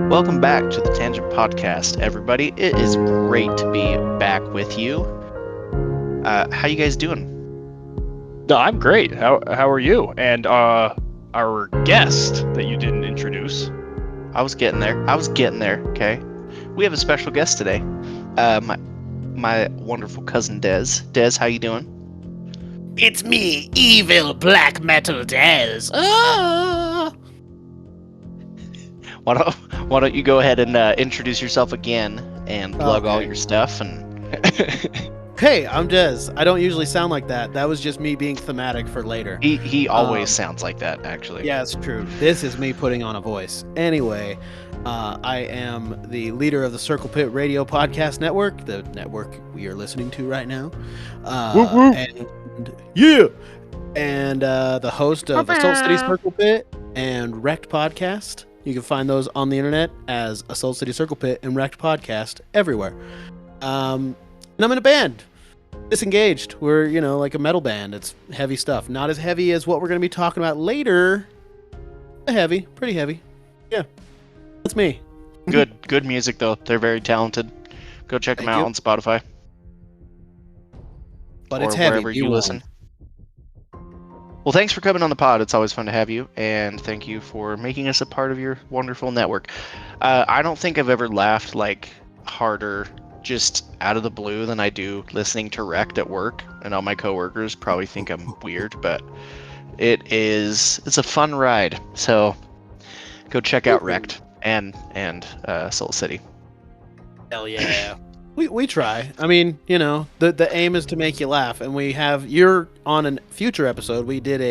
Welcome back to the Tangent Podcast, everybody. It is great to be back with you. How you guys doing? No, I'm great. How are you? And our guest that you didn't introduce. I was getting there. Okay, we have a special guest today. My wonderful cousin Dez. Dez, how you doing? It's me, evil black metal Dez. Ah! Why don't you go ahead and introduce yourself again and plug all your stuff and. Hey, I'm Dez. I don't usually sound like that. That was just me being thematic for later. He always sounds like that, actually. Yeah, it's true. This is me putting on a voice. Anyway, I am the leader of the Circle Pit Radio Podcast Network, the network we are listening to right now. And the host of Assault City Circle Pit and Wrecked Podcast. You can find those on the internet as Assault City Circle Pit and Wrecked Podcast everywhere. And I'm in a band, Disengaged. We're, like a metal band. It's heavy stuff. Not as heavy as what we're going to be talking about later. Heavy, pretty heavy. Yeah, that's me. Good music though. They're very talented. Go check them out on Spotify. But it's heavy. Wherever you listen. Well, thanks for coming on the pod. It's always fun to have you, and thank you for making us a part of your wonderful network. I don't think I've ever laughed harder just out of the blue than I do listening to Wrecked at work, and all my coworkers probably think I'm weird, but it's a fun ride. So go check out Wrecked and Soul City. Hell yeah. We try. I mean, the aim is to make you laugh, and you're on a future episode. We did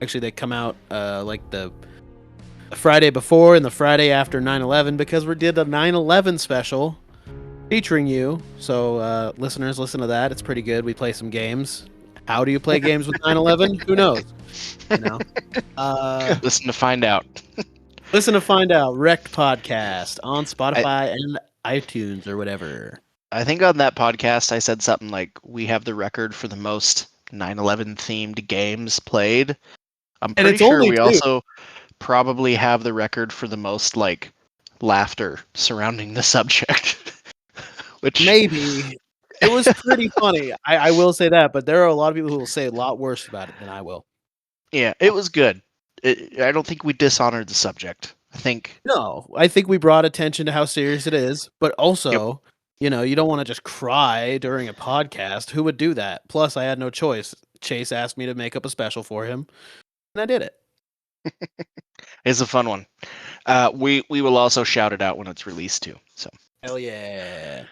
actually they come out the Friday before and the Friday after 9/11 because we did a 9/11 special featuring you. So listeners, listen to that. It's pretty good. We play some games. How do you play games with 9/11? Who knows? Listen to find out. Listen to find out. Wrecked Podcast on Spotify and iTunes or whatever. I think on that podcast I said something like we have the record for the most 9/11 themed games played. I'm pretty sure we also probably have the record for the most laughter surrounding the subject. Which maybe it was pretty funny. I will say that, but there are a lot of people who will say a lot worse about it than I will. Yeah, it was good. I don't think we dishonored the subject. I think we brought attention to how serious it is, but also, you don't want to just cry during a podcast. Who would do that? Plus, I had no choice. Chase asked me to make up a special for him, and I did it. It's a fun one. We will also shout it out when it's released too. So hell yeah.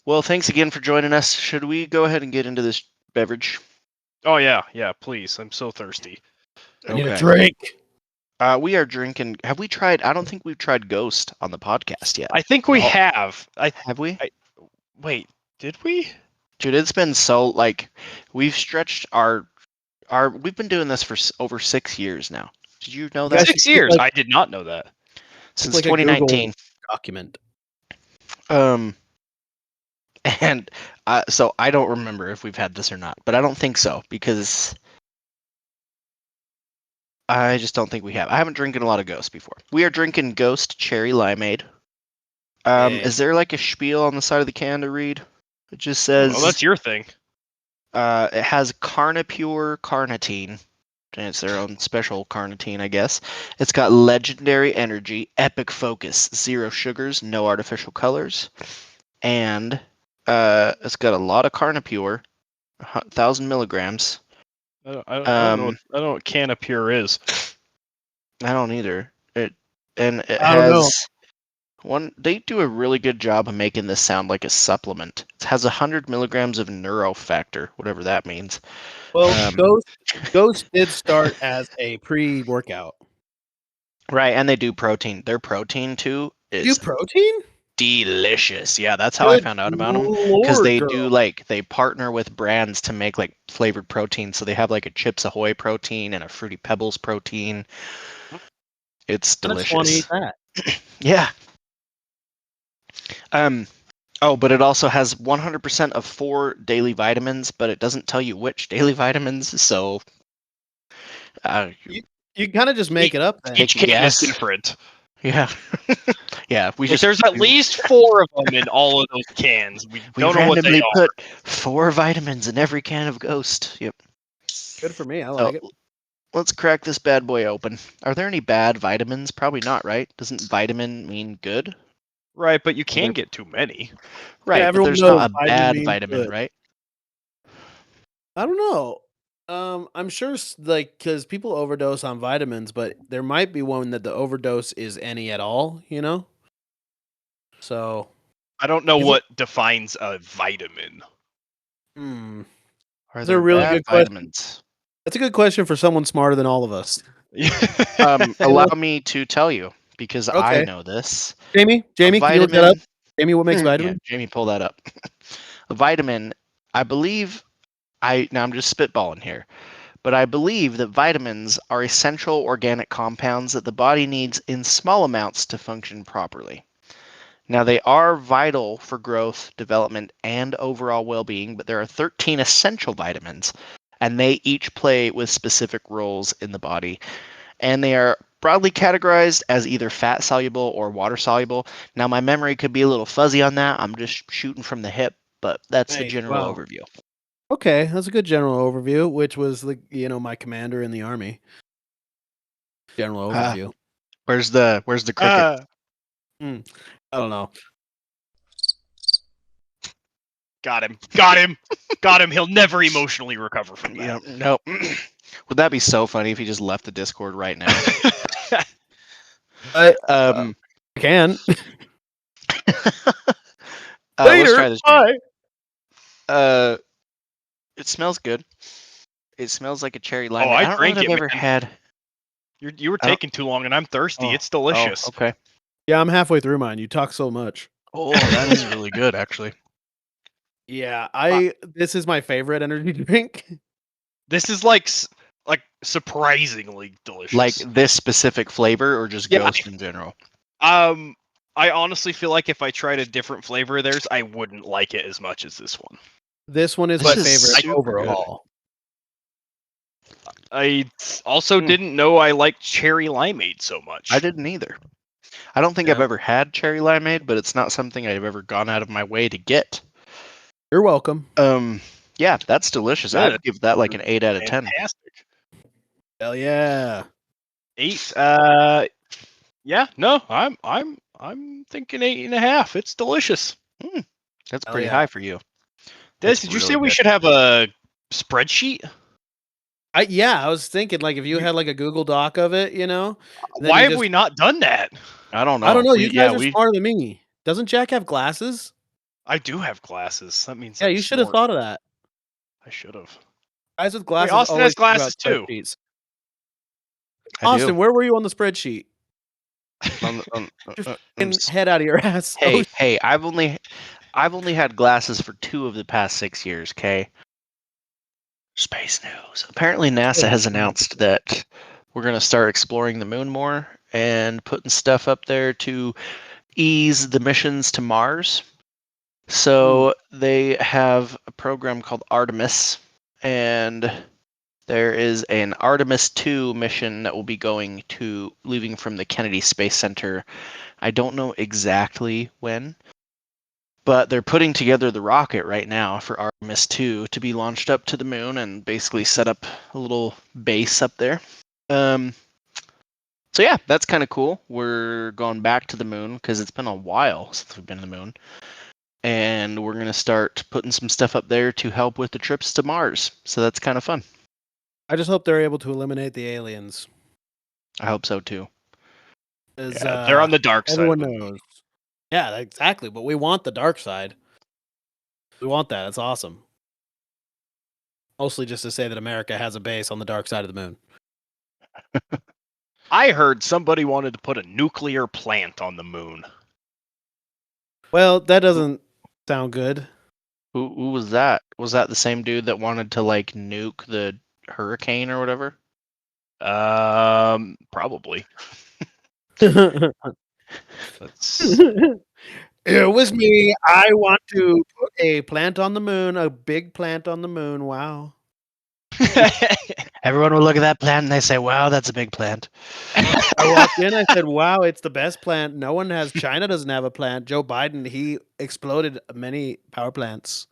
Well, thanks again for joining us. Should we go ahead and get into this beverage? Oh yeah, please. I'm so thirsty. I need a drink. We are drinking. Have we tried? I don't think we've tried Ghost on the podcast yet. I think we have. Have we? Wait, did we? Dude, it's been so we've stretched our. We've been doing this for over 6 years now. Did you know that? 6 years. I did not know that. Since 2019. Document. And so I don't remember if we've had this or not, but I don't think so because I just don't think we have. I haven't drinking a lot of Ghost before. We are drinking Ghost Cherry Limeade. Is there a spiel on the side of the can to read? It just says... Well, that's your thing. It has Carnipure Carnitine. And it's their own special carnitine, I guess. It's got legendary energy, epic focus, 0 sugars, no artificial colors. And it's got a lot of Carnipure, 1,000 milligrams. I don't know what Canapure is. I don't either. It has one. They do a really good job of making this sound like a supplement. It has 100 milligrams of neurofactor, whatever that means. Well, Ghost did start as a pre-workout, right? And they do protein. Their protein too is protein. Delicious. Yeah, that's how I found out about them because they do they partner with brands to make flavored protein. So they have a Chips Ahoy protein and a Fruity Pebbles protein. It's delicious. I just want to eat that. Yeah. Oh, but it also has 100% of 4 daily vitamins, but it doesn't tell you which daily vitamins. So you kind of just make it up. Then. Each can is different. Yeah. Yeah. We Like, just there's at least 4 of them in all of those cans. We we don't know what they randomly are. put 4 vitamins in every can of Ghost. Yep. Good for me. I So like it. let's crack this bad boy open. Are there any bad vitamins? Probably not, right? Doesn't vitamin mean good? Right, but you Are there- can get too many. Right, but everyone there's knows not a vitamin bad means vitamin, good. right? I don't know. I'm sure, like, because people overdose on vitamins, but there might be one that the overdose is any at all. So, I don't know Is it- what defines a vitamin. Are That's a there really bad good question. vitamins? That's a good question for someone smarter than all of us. Allow me to tell you because I Okay. know this. Jamie, A can you look that up? vitamin. Jamie, what makes Yeah, vitamin? Jamie, pull that up. A vitamin. I believe. Now I'm just spitballing here, but I believe that vitamins are essential organic compounds that the body needs in small amounts to function properly. Now, they are vital for growth, development, and overall well being, but there are 13 essential vitamins, and they each play with specific roles in the body. And they are broadly categorized as either fat soluble or water soluble. Now, my memory could be a little fuzzy on that. I'm just shooting from the hip, but that's the Hey, general wow. overview. Okay, that's a good general overview, which was my commander in the army. General Ah, overview. where's the cricket? I don't know. Got him. Got him. Got him. He'll never emotionally recover from Yeah, that. no. Would that be so funny if he just left the Discord right now? I Um, can. let's try this. Drink. Bye. It smells good. It smells like a cherry Oh, limeade. I I don't know drank that it, I've ever man. had. You were I don't- taking too long, and I'm thirsty. Oh, It's delicious. Oh, okay. Yeah, I'm halfway through mine. You talk so much. Oh, that is really good, actually. Yeah, this is my favorite energy drink. This is like surprisingly delicious. Like this specific flavor, or just Yeah, Ghost in general. I honestly feel like if I tried a different flavor of theirs, I wouldn't like it as much as this one. This one is This my is favorite super good. overall. I also didn't know I liked cherry limeade so much. I didn't either. I don't think I've ever had cherry limeade, but it's not something I've ever gone out of my way to get. You're welcome. Yeah, that's delicious. Yeah, I'd give that like an 8 out of 10. Fantastic. Hell yeah. 8. Yeah. No, I'm thinking 8.5. It's delicious. That's Hell pretty yeah. high for you. Des, That's did you really say we good. should have a spreadsheet? I was thinking like if you had like a Google Doc of it, then Why you have just- we not done that? I don't know. I don't know. We- You guys are we- smarter than me. Doesn't Jack have glasses? I do have glasses. That means Yeah, I'm you should have smart. thought of that. I should have. Guys with glasses Austin always has think about glasses too. spreadsheets. I Austin, do. where were you on the spreadsheet? Head out of your ass. Hey, Oh, hey, I've only had glasses for 2 of the past 6 years, Kay. Space news. Apparently NASA has announced that we're going to start exploring the moon more and putting stuff up there to ease the missions to Mars. So they have a program called Artemis, and there is an Artemis 2 mission that will be leaving from the Kennedy Space Center. I don't know exactly when, but they're putting together the rocket right now for Artemis 2 to be launched up to the moon and basically set up a little base up there. So yeah, that's kind of cool. We're going back to the moon because it's been a while since we've been to the moon. And we're going to start putting some stuff up there to help with the trips to Mars. So that's kind of fun. I just hope they're able to eliminate the aliens. I hope so too. Yeah, they're on the dark side. Everyone of the moon. knows. Yeah, exactly. But we want the dark side. We want that. It's awesome. Mostly just to say that America has a base on the dark side of the moon. I heard somebody wanted to put a nuclear plant on the moon. Well, that doesn't sound good. Who was that? Was that the same dude that wanted to like nuke the hurricane or whatever? Probably. It That's was me. I want to put a plant on the moon, a big plant on the moon. Wow. Everyone will look at that plant and they say, "Wow, that's a big plant." I walked in. I said, "Wow, it's the best plant. No one has. China doesn't have a plant. Joe Biden, he exploded many power plants."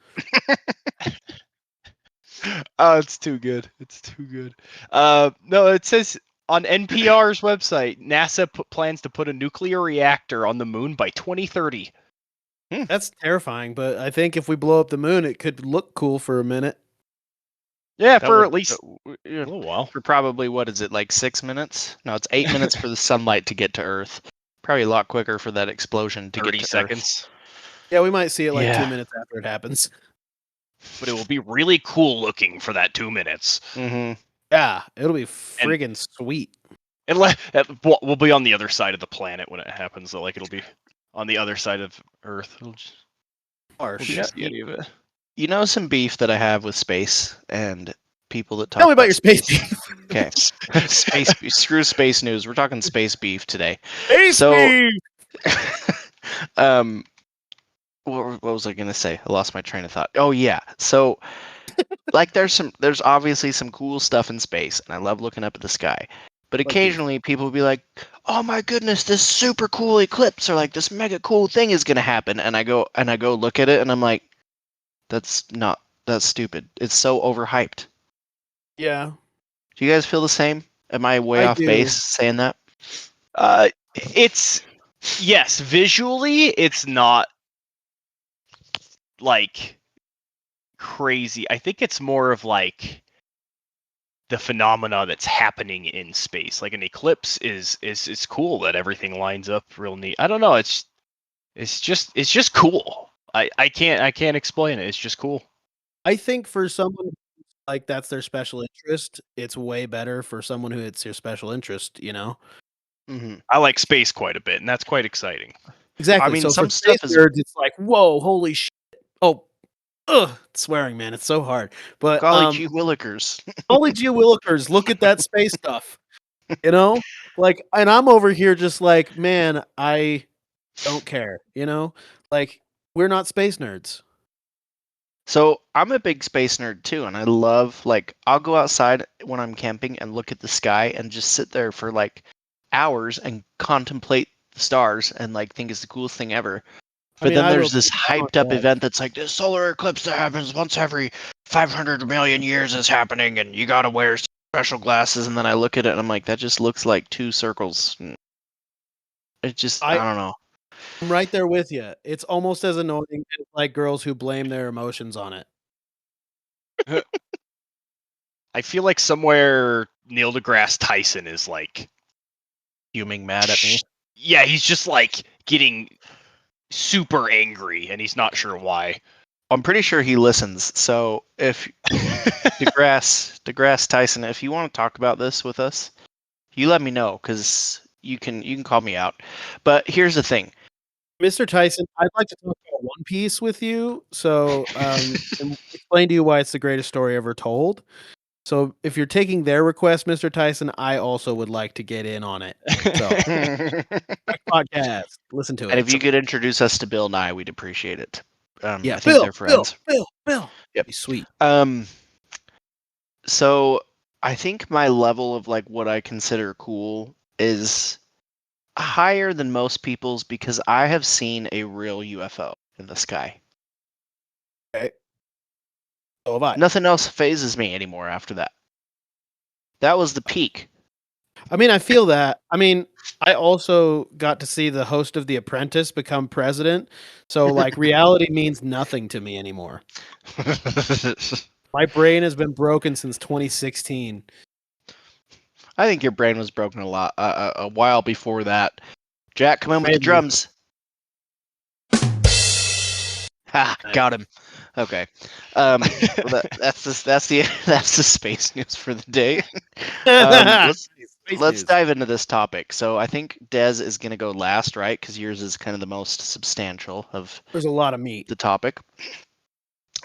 Oh, it's too good. It's too good. No, it says on NPR's website, NASA plans to put a nuclear reactor on the moon by 2030. That's terrifying, but I think if we blow up the moon, it could look cool for a minute. Yeah, That for would- at least yeah, a little while. for probably what is it, like 6 minutes? No, it's 8 minutes for the sunlight to get to Earth. Probably a lot quicker for that explosion to 30 get to seconds. Yeah, we might see it like 2 Yeah. minutes after it happens. But it will be really cool looking for that 2 minutes. Earth. Mm-hmm. Yeah, it'll be friggin' sweet. We'll be on the other side of the planet when it happens. So, like, it'll be on the other side of Earth. We'll Harsh. just see any of it. You know some beef that I have with space and people that talk. Tell me about your space beef. Okay, space. Screw space news. We're talking space beef today. Space So- beef! What was I gonna say? I lost my train of thought. Oh yeah. So, like, there's obviously some cool stuff in space, and I love looking up at the sky. But beef. occasionally, people will be like, "Oh my goodness, this super cool eclipse or like this mega cool thing is gonna happen," and I go look at it, and I'm like, that's stupid. It's so overhyped. Yeah. Do you guys feel the same? Am I way I off do. base saying that? It's yes, visually, it's not like crazy. I think it's more of like the phenomena that's happening in space. Like an eclipse is cool that everything lines up real neat. I don't know. It's just cool. I can't explain it. It's just cool. I think for someone like that's their special interest, it's way better for someone who it's their special interest, you know? Mm-hmm. I like space quite a bit, and that's quite exciting. Exactly. I mean, so some for space stuff is- nerds, it's like, whoa, holy shit. Oh, swearing, man. It's so hard. But Golly gee willikers. holy gee willikers, look at that space stuff. You know? Like, and I'm over here just like, man, I don't care, you know? Like, we're not space nerds. So I'm a big space nerd too, and I love, like, I'll go outside when I'm camping and look at the sky and just sit there for like hours and contemplate the stars and like think it's the coolest thing ever. But then there's this hyped up event that's like this solar eclipse that happens once every 500 million years is happening, and you gotta wear special glasses. And then I look at it and I'm like, that just looks like two circles. It just, I don't know. I'm right there with you. It's almost as annoying as like girls who blame their emotions on it. I feel like somewhere Neil deGrasse Tyson is like Fuming mad at me. Yeah, he's just like getting super angry, and he's not sure why. I'm pretty sure he listens. So if DeGrasse Tyson, if you want to talk about this with us, you let me know, because you can call me out. But here's the thing, Mr. Tyson, I'd like to talk about One Piece with you. So, and explain to you why it's the greatest story ever told. So, if you're taking their request, Mr. Tyson, I also would like to get in on it. So, podcast, listen to it. and if you could introduce us to Bill Nye, we'd appreciate it. yeah, I think Bill, they're friends. Bill. Yep. Be sweet. So I think my level of like what I consider cool is higher than most people's, because I have seen a real UFO in the sky. So have I. Nothing else phases me anymore after that. That was the peak. I mean, I feel that. I mean, I also got to see the host of The Apprentice become president. So, like, reality means nothing to me anymore. My brain has been broken since 2016. I think your brain was broken a while before that. Jack, come in with the Maybe. drums. Ha! Nice. Got him. Okay. Well, that's the space news for the day. Let's dive into this topic. So I think Dez is going to go last, right? Because yours is kind of the most substantial of There's a lot of meat. the topic.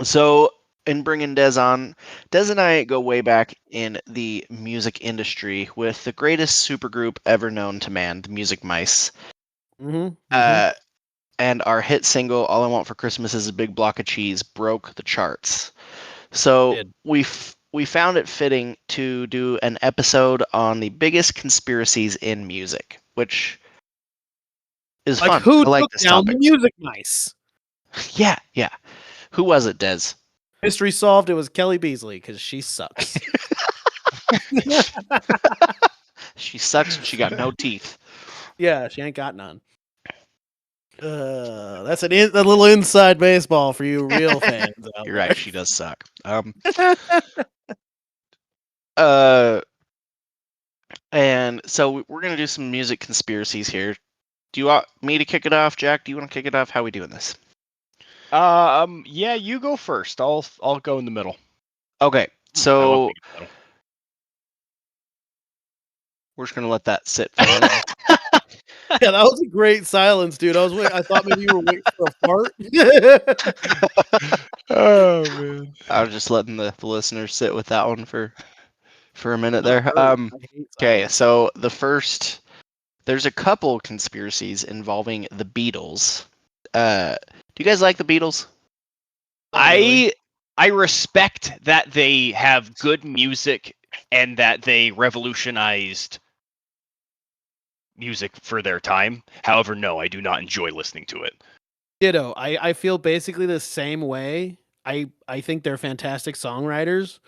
So in bringing Dez on, Dez and I go way back in the music industry with the greatest supergroup ever known to man, the Music Mice. Mm-hmm. And our hit single, All I Want for Christmas is a Big Block of Cheese, broke the charts. So Did. we we found it fitting to do an episode on the biggest conspiracies in music, which is Like fun. who I like took this down topic. the music mice? Yeah, yeah. Who was it, Des? Mystery solved. It was Kelly Beasley because she sucks. She sucks and she got no teeth. Yeah, she ain't got none. That's a little inside baseball for you real fans out You're there. right, she does suck. Uh, and so we're gonna do some music conspiracies here. Do you want me to kick it off, Jack? Do you want to kick it off? How are we doing this? Yeah, you go first. I'll go in the middle. Okay, I love so being in the middle. we're just gonna let that sit for a minute. Yeah, that was a great silence, dude. I thought maybe you were waiting for a fart. Oh man. I was just letting the listeners sit with that one for a minute No, there. hurry. I hate Okay, silence. so there's a couple conspiracies involving the Beatles. Do you guys like the Beatles? Not really. I respect that they have good music and that they revolutionized music for their time. However, no, I do not enjoy listening to it. Ditto. I feel basically the same way. I think they're fantastic songwriters,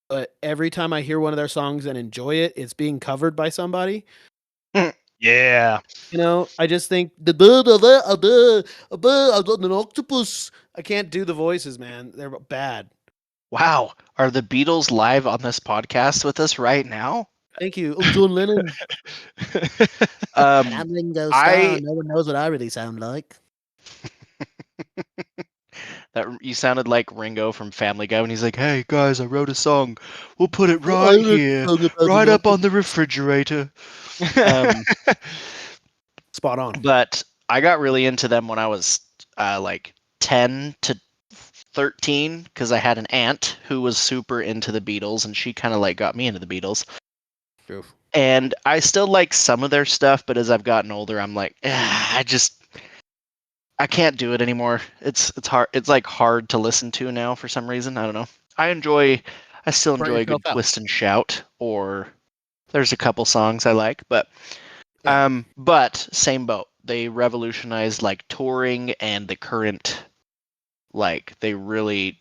but every time I hear one of their songs and enjoy it, it's being covered by somebody. Yeah. You know, I just think an octopus. I can't do the voices, man. They're bad. Wow, are the Beatles live on this podcast with us right now? Thank you. I'm John Lennon. Um, I'm Ringo I- Starr. No one knows what I really sound like. that you sounded like Ringo from Family Guy when he's like, "Hey guys, I wrote a song. We'll put it right here, right up on the refrigerator." Spot on. But I got really into them when I was like 10 to 13 because I had an aunt who was super into the Beatles, and she kind of like got me into the Beatles. True. And I still like some of their stuff, but as I've gotten older, I'm like, I can't do it anymore. It's hard. It's like hard to listen to now for some reason. I don't know. I still Burn enjoy a good yourself out. twist and shout, or there's a couple songs I like, but Yeah. but same boat. They revolutionized like touring and the current, like they really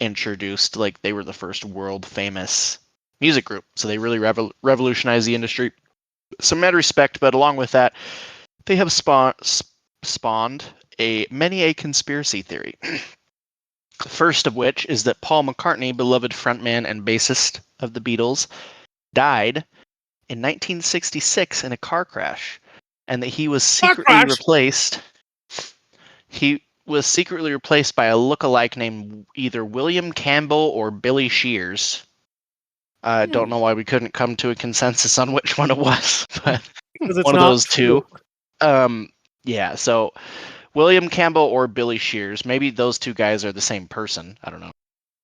introduced, like they were the first world famous music group. So they really revolutionized the industry. Some mad respect, but along with that, they have spawned many a conspiracy theory. The first of which is that Paul McCartney, beloved frontman and bassist of the Beatles, died in 1966 in a car crash, and that he was secretly replaced. He was secretly replaced by a look-alike named either William Campbell or Billy Shears. I don't know why we couldn't come to a consensus on which one it was, but Because it's one of not those two. Yeah, so William Campbell or Billy Shears. Maybe those two guys are the same person. I don't know.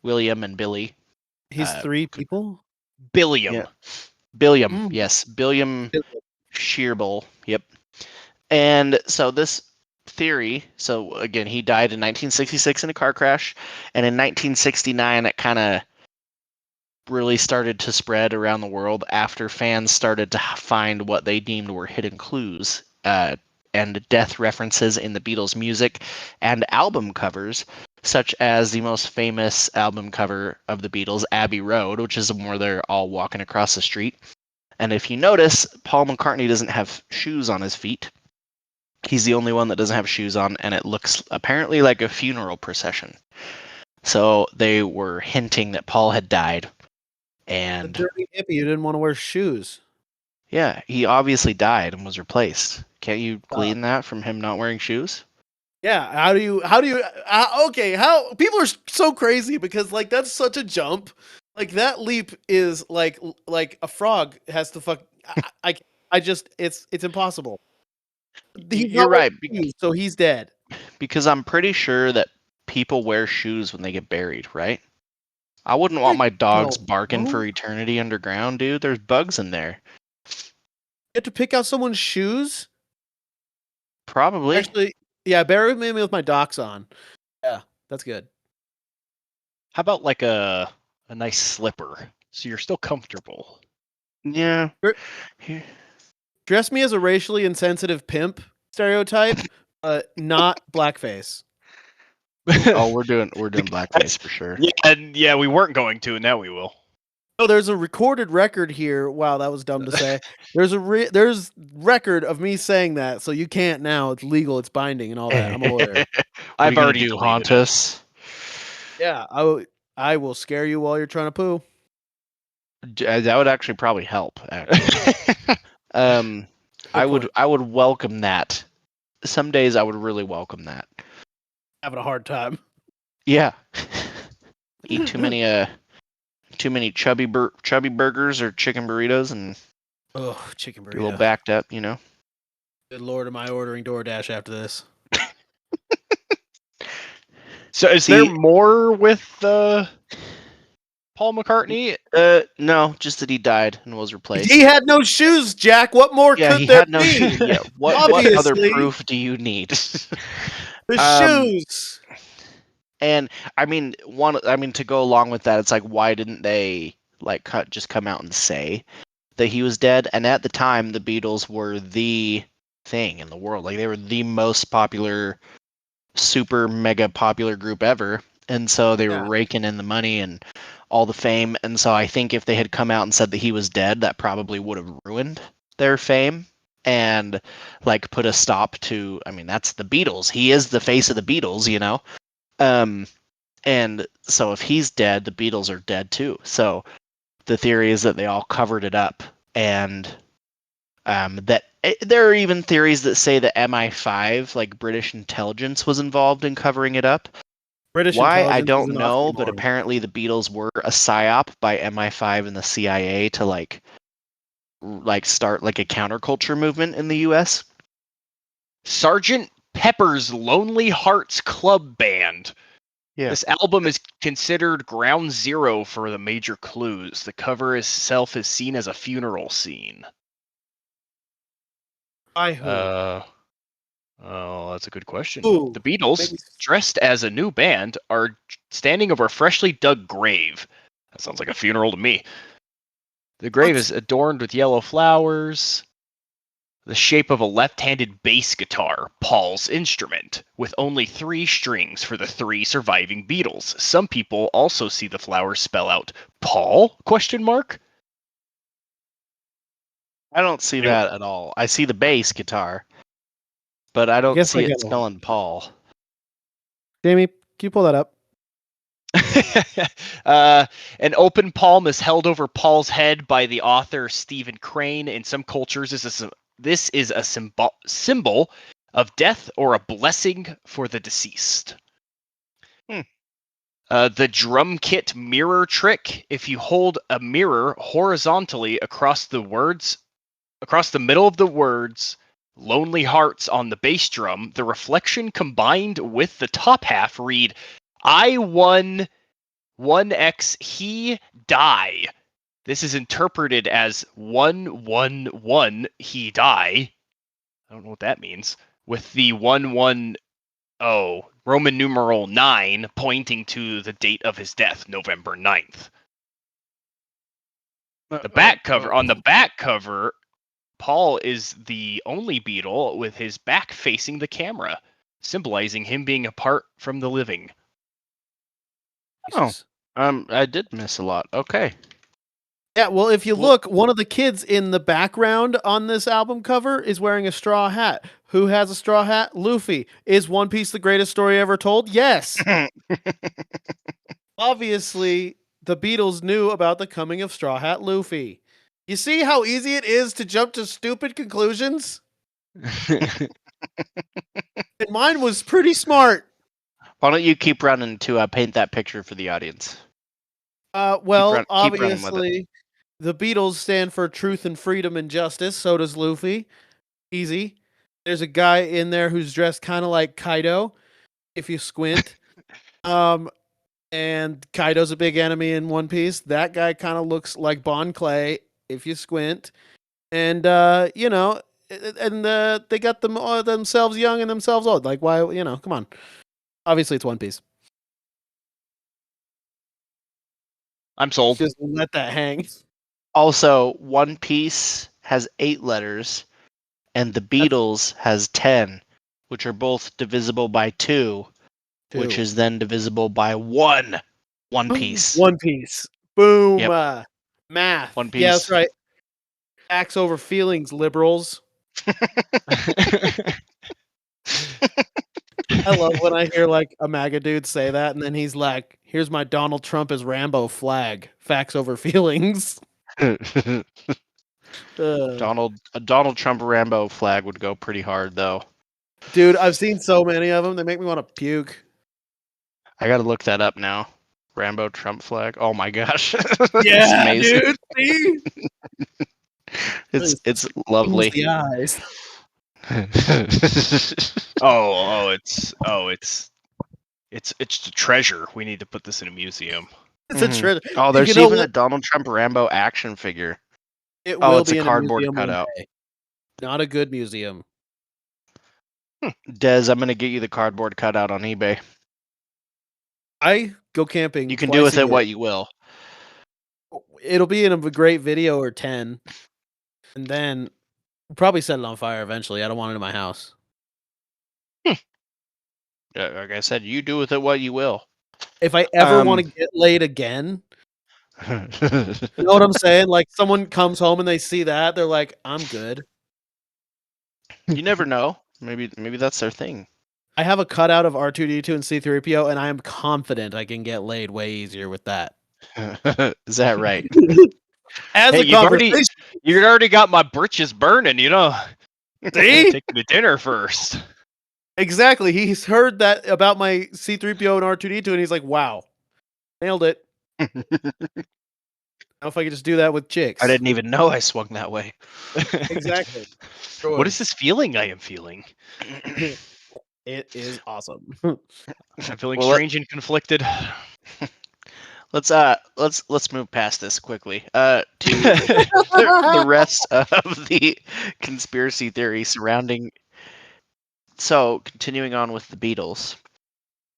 William and Billy. He's three people. Billiam. Yeah. Billiam, Mm. yes. Billiam Shearbull. Yep. And so this theory, so again, he died in 1966 in a car crash, and in 1969 it kind of really started to spread around the world after fans started to find what they deemed were hidden clues and death references in the Beatles' music and album covers, such as the most famous album cover of the Beatles, Abbey Road, which is where they're all walking across the street. And if you notice, Paul McCartney doesn't have shoes on his feet. He's the only one that doesn't have shoes on, and it looks apparently like a funeral procession. So they were hinting that Paul had died. The And dirty hippie who didn't want to wear shoes. yeah, he obviously died and was replaced. Can't you glean that from him not wearing shoes? Yeah. How do you? Okay. How people are so crazy because like that's such a jump. Like that leap is like a frog has to fuck. I just it's impossible. He's You're not wearing right, shoes, so he's dead. because I'm pretty sure that people wear shoes when they get buried, right? I wouldn't want my dogs barking know. for eternity underground, dude. There's bugs in there. You have to pick out someone's shoes. Probably. Actually, yeah, bury me with my docs on. Yeah, that's good. How about like a a nice slipper, so you're still comfortable. Yeah. Er- Here- Dress me as a racially insensitive pimp stereotype, but not blackface. Oh, we're doing blackface for sure. Yeah, and yeah, we weren't going to, and now we will. Oh, there's a recorded record here. Wow, that was dumb to say. There's record of me saying that, so you can't now. It's legal. It's binding and all that. I'm a lawyer. What are I've you gonna already do, deleted haunt it. us? Yeah, I will scare you while you're trying to poo. That would actually probably help. Actually. I would point. I would welcome that. Some days I would really welcome that. Having a hard time. Yeah. Eat too many chubby burgers or chicken burritos and Oh, chicken be a little burrito. backed up, you know. Good lord, am I ordering DoorDash after this? So, is there more with Paul McCartney? No, just that he died and was replaced. He had no shoes, Jack. What more Yeah, could he there had no. be? Yeah, what other Obviously. proof do you need? The shoes. And I mean, to go along with that, it's like, why didn't they just come out and say that he was dead? And at the time, the Beatles were the thing in the world. Like, they were the most popular, super mega popular group ever, and so they were raking in the money and all the fame. And so I think if they had come out and said that he was dead, that probably would have ruined their fame and put a stop to. I mean, that's the Beatles. He is the face of the Beatles, you know. And so if he's dead, the Beatles are dead too. So the theory is that they all covered it up, and that there are even theories that say that MI5, like British intelligence, was involved in covering it up. British Why, I intelligence don't is an know, but oxymoron. apparently the Beatles were a psyop by MI5 and the CIA to start a counterculture movement in the US. Sergeant Pepper's Lonely Hearts Club Band. Yeah. This album is considered ground zero for the major clues. The cover itself is seen as a funeral scene. By who? Oh, that's a good question. Who? The Beatles, Maybe- dressed as a new band, are standing over a freshly dug grave. That sounds like a funeral to me. The grave is adorned with yellow flowers, the shape of a left-handed bass guitar, Paul's instrument, with only 3 strings for the 3 surviving Beatles. Some people also see the flowers spell out Paul? ? I don't see that at all. I see the bass guitar, but I don't see it spelling Paul. Jamie, can you pull that up? An open palm is held over Paul's head by the author Stephen Crane. In some cultures, this is a symbol of death or a blessing for the deceased. The drum kit mirror trick. If you hold a mirror horizontally across the middle of the words Lonely Hearts on the bass drum, the reflection combined with the top half read I won 1x he die. This is interpreted as 111 he die. I don't know what that means. With the 110 Roman numeral 9 pointing to the date of his death, November 9th. On the back cover, Paul is the only Beatle with his back facing the camera, symbolizing him being apart from the living. Oh, I did miss a lot. Okay. Yeah, well, if you look, one of the kids in the background on this album cover is wearing a straw hat. Who has a straw hat? Luffy. Is One Piece the greatest story ever told? Yes. Obviously, the Beatles knew about the coming of Straw Hat Luffy. You see how easy it is to jump to stupid conclusions? And mine was pretty smart. Why don't you keep running to paint that picture for the audience? Well, keep running with obviously, the Beatles stand for truth and freedom and justice. So does Luffy. Easy. There's a guy in there who's dressed kind of like Kaido, if you squint. And Kaido's a big enemy in One Piece. That guy kind of looks like Bon Clay, if you squint. And, they got themselves young and themselves old. Like, why, come on. Obviously, it's One Piece. I'm sold. Just let that hang. Also, One Piece has 8 letters, and the Beatles has 10, which are both divisible by 2, which Two. is then divisible by 1. One Piece. One Piece. Boom. Yep. Math. One Yeah, that's Piece. right. Facts over feelings, liberals. I love when I hear like a MAGA dude say that, and then he's like, "Here's my Donald Trump as Rambo flag. Facts over feelings." A Donald Trump Rambo flag would go pretty hard, though. Dude, I've seen so many of them. They make me want to puke. I gotta look that up now. Rambo Trump flag. Oh my gosh, it's Yeah, amazing. dude. See? It's lovely. The eyes. It's a treasure. We need to put this in a museum. It's a treasure. Oh, there's You know even a what? Donald Trump Rambo action figure. It Oh, will it's be a in cardboard museum one cutout. day. Not a good museum. Dez, I'm gonna get you the cardboard cutout on eBay. I go camping. You can do twice with a it year. what you will. It'll be in a great video or 10, and then we'll probably set it on fire eventually. I don't want it in my house. Like I said, you do with it what you will. If I ever want to get laid again, you know what I'm saying? Like someone comes home and they see that, they're like, "I'm good." You never know. Maybe that's their thing. I have a cutout of R2D2 and C3PO, and I am confident I can get laid way easier with that. Is that right? As Hey, a conversation, you already got my britches burning. You know, see? take me to dinner first. Exactly. He's heard that about my C3PO and R2D2, and he's like, "Wow, nailed it." I don't know if I could just do that with chicks. I didn't even know I swung that way. Exactly. What is this feeling I am feeling? It is awesome. I'm feeling Well, strange and conflicted. Let's move past this quickly. To the rest of the conspiracy theory surrounding. So, continuing on with the Beatles,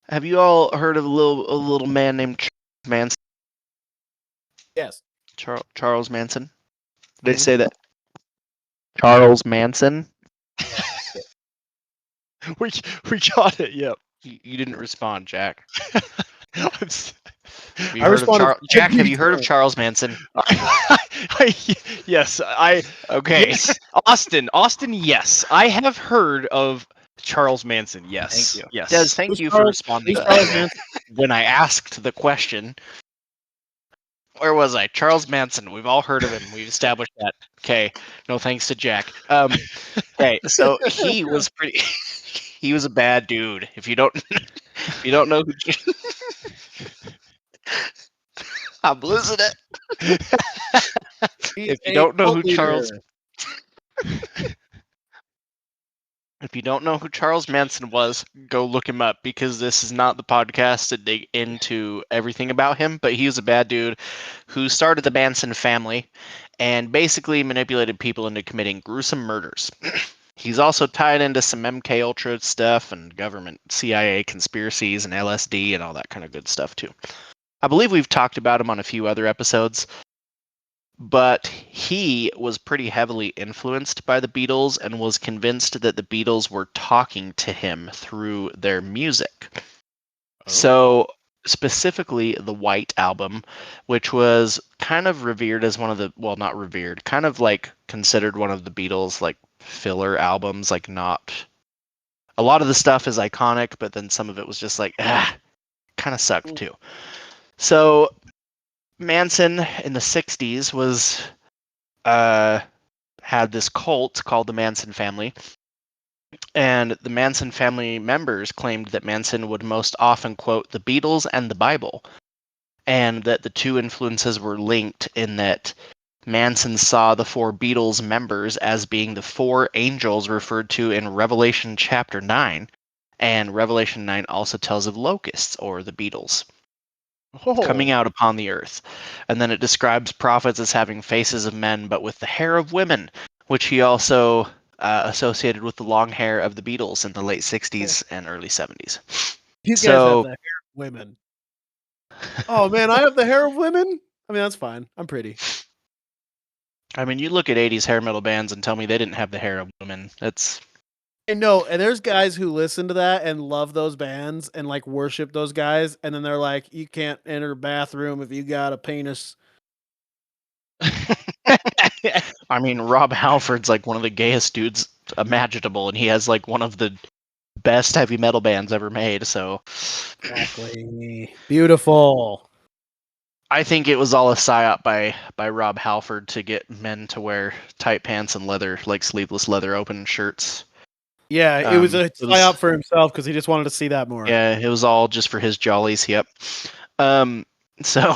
have you all heard of a little man named Charles Manson? Yes. Charles Manson. They say that Charles Manson. we got it. Yep. You didn't respond, Jack. I responded Jack, have you heard of Charles Manson? Yes, Okay. Yes, Austin. Yes, I have heard of Charles Manson. Yes, Thank you. yes. Des, thank you for responding when I asked the question. Where was I? Charles Manson. We've all heard of him. We've established that. Okay. No thanks to Jack. Okay. So he was pretty. He was a bad dude. If you don't know who. I'm losing it. If you don't know who Charles. If you don't know who Charles Manson was, go look him up, because this is not the podcast to dig into everything about him, but he was a bad dude who started the Manson family and basically manipulated people into committing gruesome murders. He's also tied into some MK Ultra stuff and government CIA conspiracies and LSD and all that kind of good stuff too. I believe we've talked about him on a few other episodes. But he was pretty heavily influenced by the Beatles and was convinced that the Beatles were talking to him through their music. Oh. So, specifically the White Album, which was kind of revered as one of the, well, not revered, kind of like considered one of the Beatles' like filler albums, like not, a lot of the stuff is iconic, but then some of it was just like, kind of sucked too. So, Manson in the 60s was had this cult called the Manson family, and the Manson family members claimed that Manson would most often quote the Beatles and the Bible, and that the two influences were linked in that Manson saw the 4 Beatles members as being the 4 angels referred to in Revelation chapter 9, and Revelation 9 also tells of locusts, or the Beatles, coming out upon the earth. And then it describes prophets as having faces of men but with the hair of women, which he also associated with the long hair of the Beatles in the late 60s and early 70s. You guys have the hair of women. Oh man, I have the hair of women? I mean, that's fine. I'm pretty. I mean, you look at 80s hair metal bands and tell me they didn't have the hair of women. It's I know, and there's guys who listen to that and love those bands and like worship those guys, and then they're like, "You can't enter a bathroom if you got a penis." I mean, Rob Halford's like one of the gayest dudes imaginable, and he has like one of the best heavy metal bands ever made. So Exactly. Beautiful. I think it was all a psyop by Rob Halford to get men to wear tight pants and leather, like sleeveless leather open shirts. Yeah, it was a It was, psyop for himself because he just wanted to see that more. yeah, it was all just for his jollies. Yep. So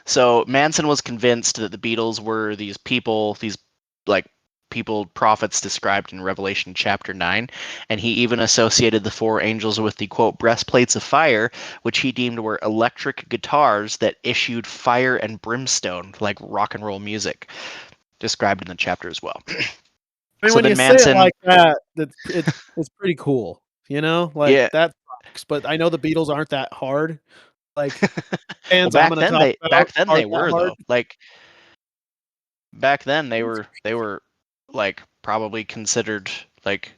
so Manson was convinced that the Beatles were these people, these like people prophets described in Revelation chapter 9, and he even associated the four angels with the quote breastplates of fire, which he deemed were electric guitars that issued fire and brimstone like rock and roll music, described in the chapter as well. I mean, So when then you say it Manson, like that, it's pretty cool. You know, like yeah. that sucks. But I know the Beatles aren't that hard. Like Well, bands I'm going to talk about back then they aren't that were hard. though. Like back then they were like probably considered like.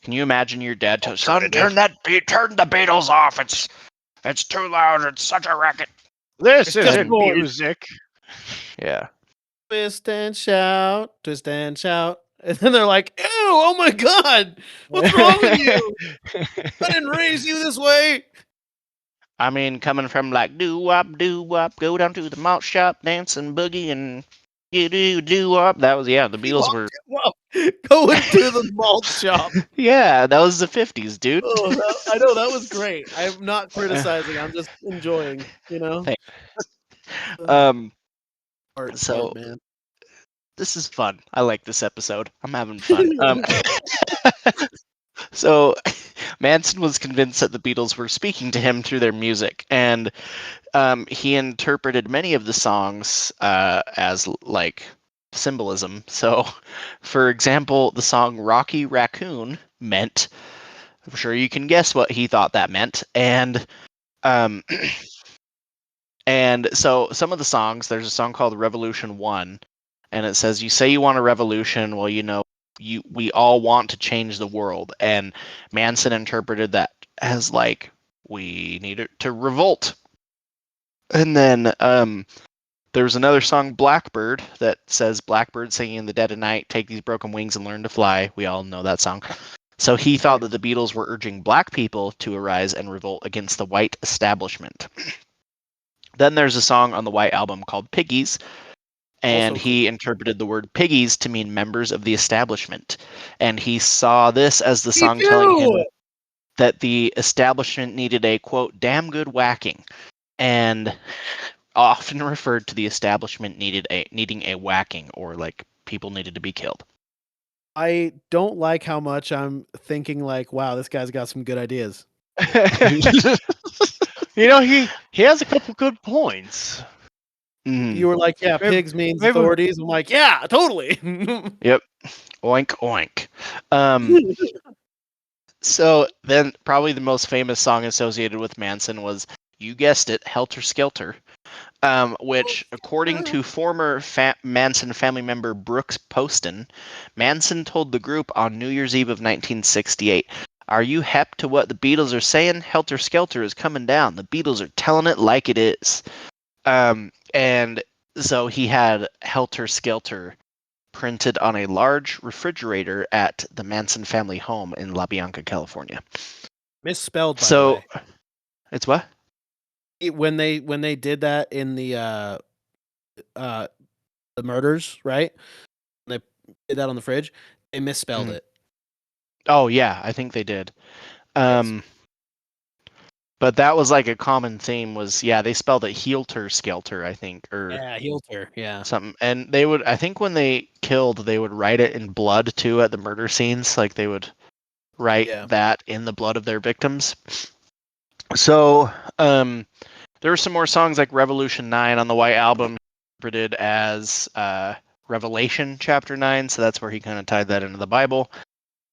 Can you imagine your dad tell son, turn the Beatles off. It's too loud. It's such a racket. This Just isn't boys. music. Yeah. Twist and shout, twist and shout. And then they're like, ew, oh my God, what's wrong with you? I didn't raise you this way. I mean, coming from like doo wop, go down to the malt shop, dance and boogie, and you do wop. That was the Beatles were. Well, going to the malt shop. Yeah, that was the 50s, dude. I know, that was great. I'm not criticizing. I'm just enjoying, you know? Thanks. Um, Art, so man. this is fun. I like this episode. I'm having fun. So Manson was convinced that the Beatles were speaking to him through their music, and he interpreted many of the songs as like symbolism. So, for example, the song "Rocky Raccoon" meant. I'm sure you can guess what he thought that meant, and um, and so some of the songs. There's a song called "Revolution One," and it says, "You say you want a revolution. Well, you know, we all want to change the world." And Manson interpreted that as like we need to revolt. And then there's another song, Blackbird, that says Blackbird singing in the dead of night, take these broken wings and learn to fly. We all know that song. So he thought that the Beatles were urging black people to arise and revolt against the white establishment. Then there's a song on the White Album called Piggies, and Also he interpreted the word piggies to mean members of the establishment. And he saw this as the song telling him that the establishment needed a, quote, damn good whacking, and often referred to the establishment needing a whacking, or like people needed to be killed. I don't like how much I'm thinking like, wow, this guy's got some good ideas. You know, he has a couple good points. You were like, yeah, Maybe- pigs means maybe- authorities. I'm like, yeah, totally. Yep. Oink oink. So then probably the most famous song associated with Manson was, you guessed it, Helter Skelter, which, according to former Manson family member Brooks Poston, Manson told the group on New Year's Eve of 1968, "Are you hep to what the Beatles are saying? Helter Skelter is coming down. The Beatles are telling it like it is." And so he had Helter Skelter printed on a large refrigerator at the Manson family home in La Bianca, California. Misspelled, by the So way. it's what? When they did that in the murders, right? They did that on the fridge. They misspelled it. Oh yeah, I think they did. Yes. But that was like a common theme was, yeah, they spelled it Helter Skelter, I think, or Yeah, Hilter. Yeah. something. And they would, I think when they killed, they would write it in blood too at the murder scenes. Like they would write that in the blood of their victims. So there were some more songs like Revolution 9 on the White Album, interpreted as Revelation chapter 9. So that's where he kind of tied that into the Bible.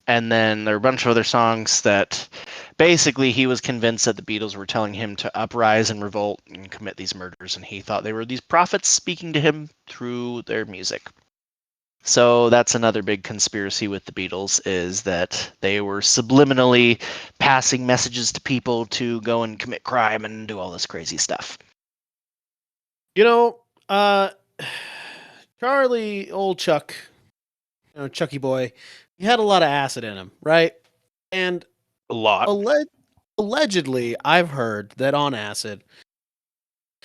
And then there are a bunch of other songs that basically he was convinced that the Beatles were telling him to uprise and revolt and commit these murders, and he thought they were these prophets speaking to him through their music. So that's another big conspiracy with the Beatles, is that they were subliminally passing messages to people to go and commit crime and do all this crazy stuff. You know, Charlie, old Chuck, Chucky boy, he had a lot of acid in him, right? And A lot. allegedly, I've heard that on acid,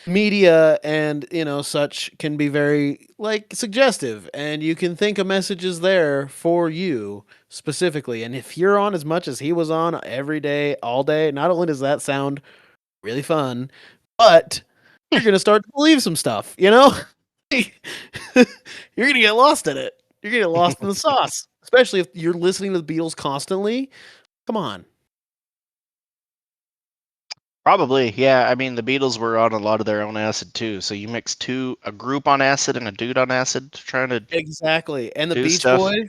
media and such can be very suggestive, and you can think a message is there for you specifically. And if you're on as much as he was on every day, all day, not only does that sound really fun, but you're gonna start to believe some stuff. You're gonna get lost in it. You're gonna get lost in the sauce, especially if you're listening to the Beatles constantly. Come on. Probably, yeah. I mean, the Beatles were on a lot of their own acid too. So you mix a group on acid and a dude on acid trying to Exactly. And the do Beach stuff. Boys.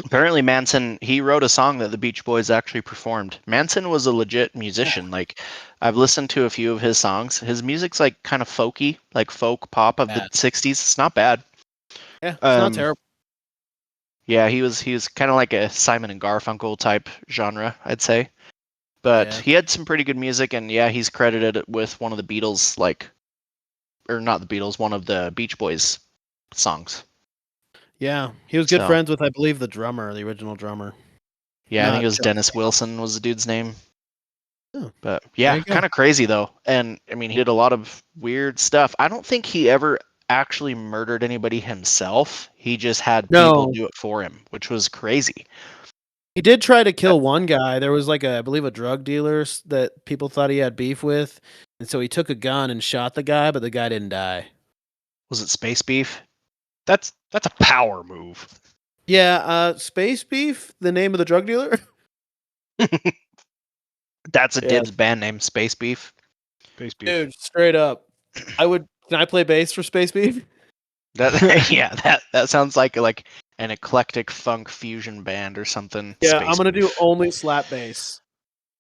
Apparently, Manson, he wrote a song that the Beach Boys actually performed. Manson was a legit musician. Like, I've listened to a few of his songs. His music's like kind of folky, like folk pop of the 60s. It's not bad. Yeah, it's not terrible. Yeah, he was kind of like a Simon and Garfunkel type genre, I'd say. But Yeah. he had some pretty good music, and yeah, he's credited with one of the Beatles, or not the Beatles, one of the Beach Boys songs. Yeah, he was good So- friends with, I believe, the original drummer. Yeah, I think Not it was Chuck. Dennis Wilson was the dude's name. Oh, But there yeah, you go. kind of crazy though. And I mean, he did a lot of weird stuff. I don't think he ever actually murdered anybody himself. He just had people No. do it for him, which was crazy. He did try to kill one guy. There was I believe, a drug dealer that people thought he had beef with, and so he took a gun and shot the guy, but the guy didn't die. Was it Space Beef? That's a power move. Yeah, Space Beef, the name of the drug dealer. That's a Yeah. Dibs band name, Space Beef. Space beef. Dude, straight up. Can I play bass for Space Beef? That yeah, that sounds like an eclectic funk fusion band or something. Yeah, Space I'm gonna do Beef. only slap bass.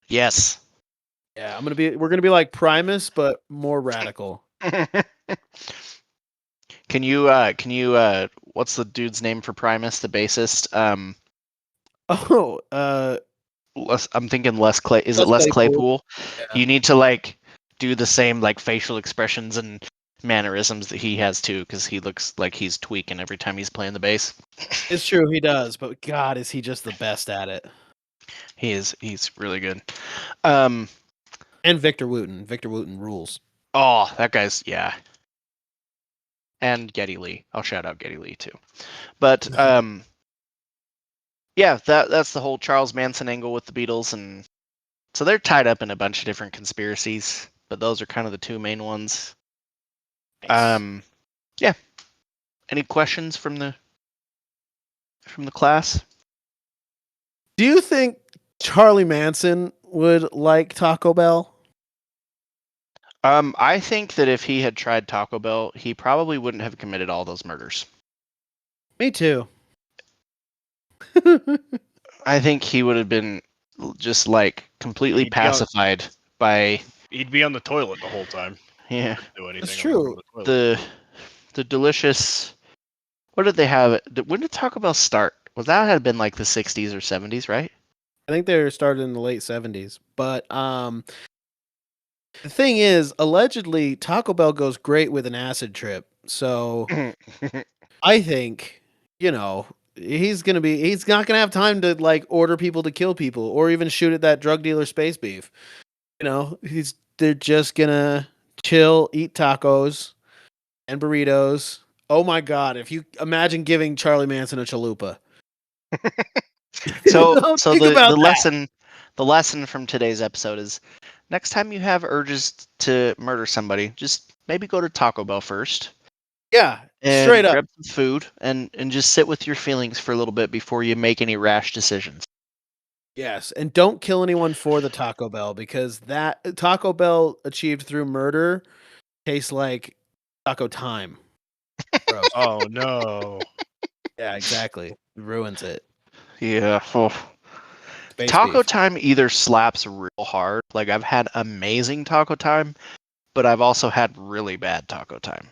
Yes. Yeah, we're gonna be like Primus, but more radical. Can you what's the dude's name for Primus, the bassist? Oh, I'm thinking Les Clay. Is it Les Les Claypool. Claypool? Yeah. You need to do the same facial expressions and mannerisms that he has too, because he looks like he's tweaking every time he's playing the bass. It's true, he does, but God, is he just the best at it? He's really good. And Victor Wooten. Victor Wooten rules. Oh, that guy's and Geddy Lee. I'll shout out Geddy Lee too. But yeah, that's the whole Charles Manson angle with the Beatles, and so they're tied up in a bunch of different conspiracies, but those are kind of the two main ones. Yeah. Any questions from the class? Do you think Charlie Manson would like Taco Bell? I think that if he had tried Taco Bell, he probably wouldn't have committed all those murders. Me too. I think he would have been just completely He'd be on- pacified by He'd be on the toilet the whole time. yeah. Couldn't do anything That's other true. than the toilet. The delicious. What did they have? When did Taco Bell start? Was that had been like the 60s or 70s, right? I think they started in the late 70s. But the thing is, allegedly, Taco Bell goes great with an acid trip. So I think, he's not gonna have time to order people to kill people or even shoot at that drug dealer Space Beef. They're just gonna chill, eat tacos and burritos. Oh my God! If you imagine giving Charlie Manson a chalupa. So Think about that. the lesson from today's episode is next time you have urges to murder somebody, just maybe go to Taco Bell first. Yeah, And straight up. grab some food and just sit with your feelings for a little bit before you make any rash decisions. Yes, and don't kill anyone for the Taco Bell, because that Taco Bell achieved through murder tastes like taco time. Gross. Oh no. Yeah, exactly. It ruins it. Yeah. Oh. Space Taco beef. time either slaps real hard. Like I've had amazing taco time, but I've also had really bad taco time.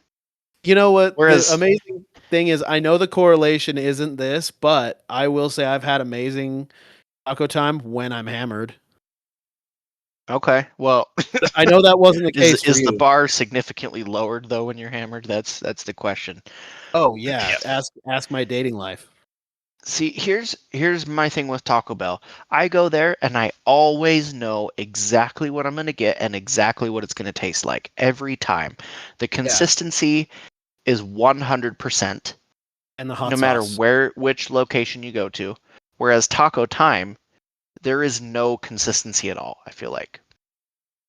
You know what? The Whereas, amazing thing is, I know the correlation isn't this, but I will say I've had amazing taco time when I'm hammered. okay, well, I know that wasn't the is case for is the you. bar significantly lowered though when you're hammered? That's the question. Oh yeah, Yes. ask my dating life. See, here's my thing with Taco Bell. I go there and I always know exactly what I'm going to get and exactly what it's going to taste like every time. The Yeah, consistency is 100% and the hot no matter sauce. which location you go to. Whereas Taco Time, there is no consistency at all, I feel like.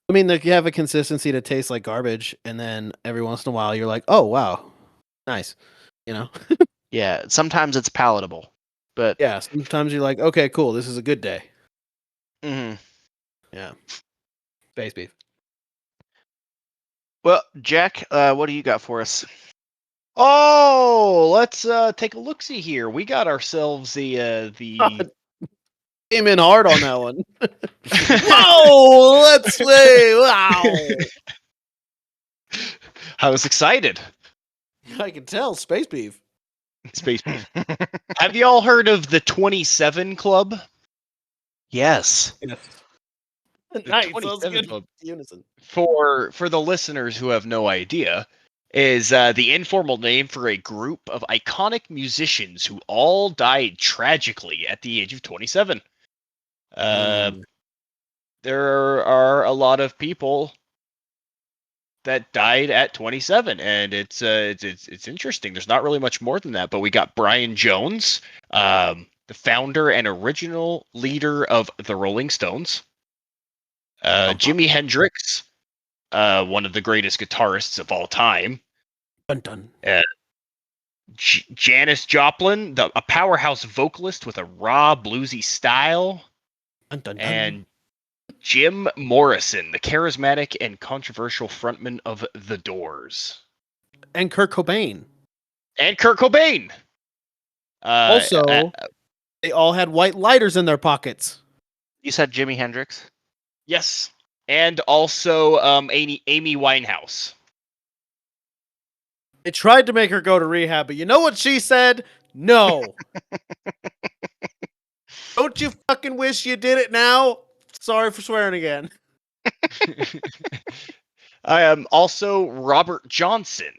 I mean, like you have a consistency to taste like garbage, and then every once in a while you're like, oh wow, nice. You know? Yeah, sometimes it's palatable. But Yeah. Sometimes you're like, okay, cool, this is a good day. mhm. Yeah. Space beef. Well, Jack, what do you got for us? Oh, let's take a look. See here, we got ourselves the Came in hard on that one. Whoa, let's say, wow. I was excited. I can tell, space beef. Space beef. Have you all heard of the 27 Club? Yes. Yes. The Nice. That was 27 good. Club. Unison. For the listeners who have no idea, is the informal name for a group of iconic musicians who all died tragically at the age of 27. Mm. There are a lot of people that died at 27, and it's interesting. There's not really much more than that, but we got Brian Jones, the founder and original leader of the Rolling Stones, Jimi Hendrix, one of the greatest guitarists of all time, Dun dun. Janis Joplin, a powerhouse vocalist with a raw bluesy style, Dun dun dun. and Jim Morrison, the charismatic and controversial frontman of The Doors. And Kurt Cobain. And Kurt Cobain. Also, they all had white lighters in their pockets. You said Jimi Hendrix? Yes. And also Amy Winehouse. They tried to make her go to rehab, but you know what she said? No. Don't you fucking wish you did it now? Sorry for swearing again. I am also Robert Johnson.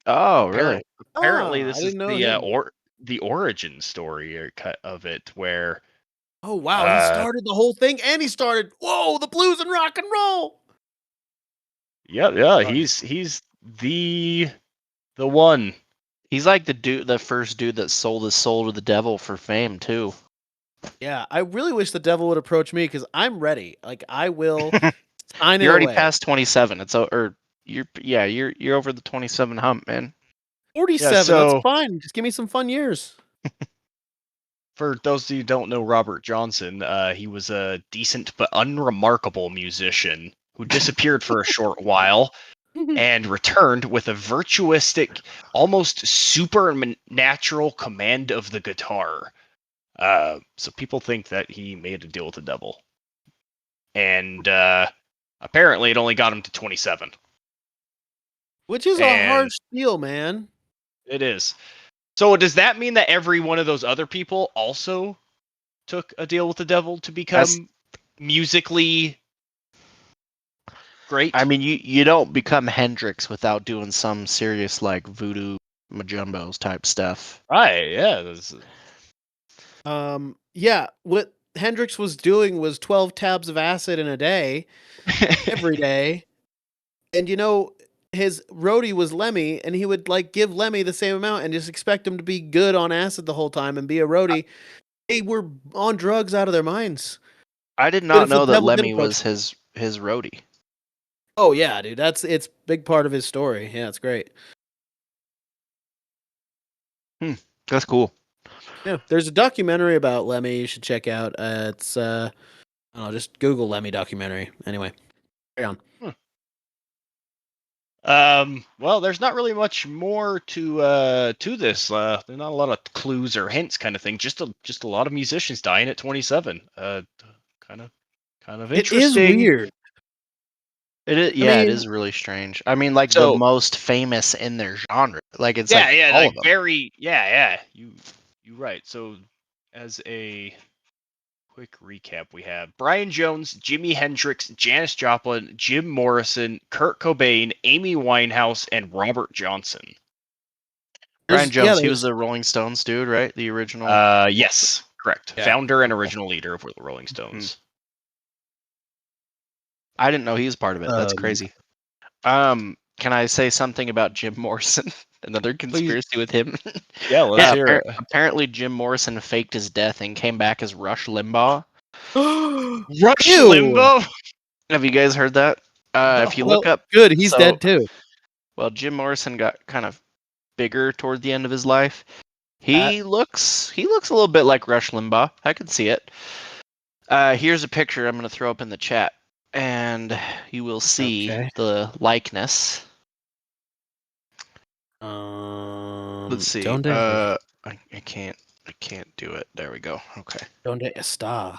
Oh, really? Apparently, I this is didn't know him. the origin story of it, where Oh wow, he started the whole thing, and he started the blues and rock and roll. yeah, Sorry. he's the one. He's like the first dude that sold his soul to the devil for fame too. Yeah, I really wish the devil would approach me because I'm ready. Like I will sign it You're already away. past 27. You're over the 27 hump, man. 47. Yeah, so- That's fine. Just give me some fun years. For those of you who don't know Robert Johnson, he was a decent but unremarkable musician who disappeared for a short while and returned with a virtuistic, almost supernatural command of the guitar. So people think that he made a deal with the devil. And apparently it only got him to 27. Which is a And- harsh deal, man. It is. So does that mean that every one of those other people also took a deal with the devil to become musically great? I mean, you don't become Hendrix without doing some serious like voodoo majumbos type stuff. Right, yeah. Yeah, what Hendrix was doing was 12 tabs of acid in a day, every day. And you know, his roadie was Lemmy, and he would like give Lemmy the same amount and just expect him to be good on acid the whole time and be a roadie. They were on drugs out of their minds. I did But not if the know that devil did Lemmy approach- was his roadie. Oh yeah, dude, it's big part of his story. Yeah, it's great. That's cool. Yeah, there's a documentary about Lemmy you should check out. It's I don't know, just Google Lemmy documentary. Anyway, carry on. Well, there's not really much more to this. There's not a lot of clues or hints, kind of thing. Just a lot of musicians dying at 27. Kind of It is interesting. weird. It is, I yeah, it mean, is really strange. I mean, like the So most famous in their genre. Like it's yeah, like yeah, all like of them. very, yeah. You right. So as a quick recap, we have Brian Jones, Jimi Hendrix, Janis Joplin, Jim Morrison, Kurt Cobain, Amy Winehouse, and Robert Johnson. Brian yeah, Jones, he was the Rolling Stones dude, right? The original. Yes, correct. Yeah. Founder and original leader of the Rolling Mm-hmm. Stones. I didn't know he was part of it. That's crazy. Can I say something about Jim Morrison? Another conspiracy with him. Yeah, let's hear it. Apparently Jim Morrison faked his death and came back as Rush Limbaugh. Rush Ew. Limbaugh. Have you guys heard that? If you look Well, up, good. He's dead too. Well, Jim Morrison got kind of bigger toward the end of his life. He looks a little bit like Rush Limbaugh. I can see it. Here's a picture I'm going to throw up in the chat, and you will see Okay. the likeness. Let's see. Donde I can't do it. There we go. Okay. donde está?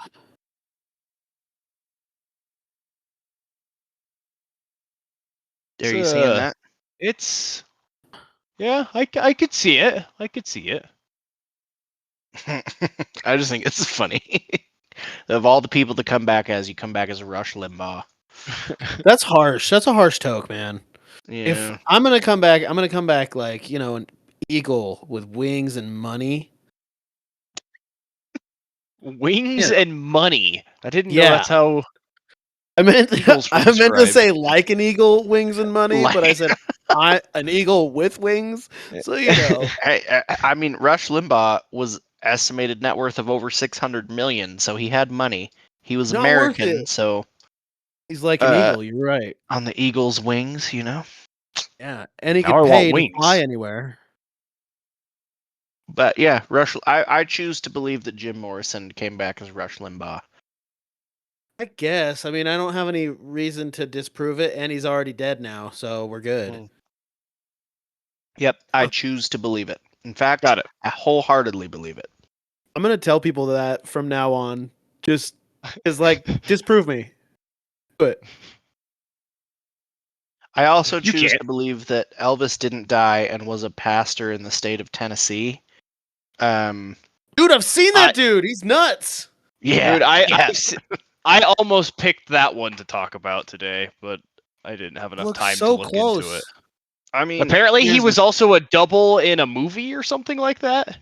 Are you seeing that? It's yeah, I could see it. I could see it. I just think it's funny. Of all the people to come back as, you come back as Rush Limbaugh. That's harsh. That's a harsh toke, man. Yeah. If I'm gonna come back like, an eagle with wings and money. Wings Yeah. and money. I didn't know Yeah. that's how I meant eagles were I meant to described. say like an eagle, wings and money, but I Like- said an eagle with wings. So I mean, Rush Limbaugh was estimated net worth of over 600 million, so he had money. He was Not worth American, it. so He's like an eagle. You're right. on the eagle's wings, Yeah, and he Now I could want pay to wings. fly anywhere. But yeah, Rush. I choose to believe that Jim Morrison came back as Rush Limbaugh. I guess. I mean, I don't have any reason to disprove it, and he's already dead now, so we're good. Yep, I choose to believe it. In fact, Got it. I wholeheartedly believe it. I'm gonna tell people that from now on. Just is like disprove me. But I also You choose can't. to believe that Elvis didn't die and was a pastor in the state of Tennessee. dude, I've seen that dude. He's nuts. Yeah, Dude, I almost picked that one to talk about today, but I didn't have enough Looks time so to look close. into it. I mean, Apparently, he here's was also a double in a movie or something like that.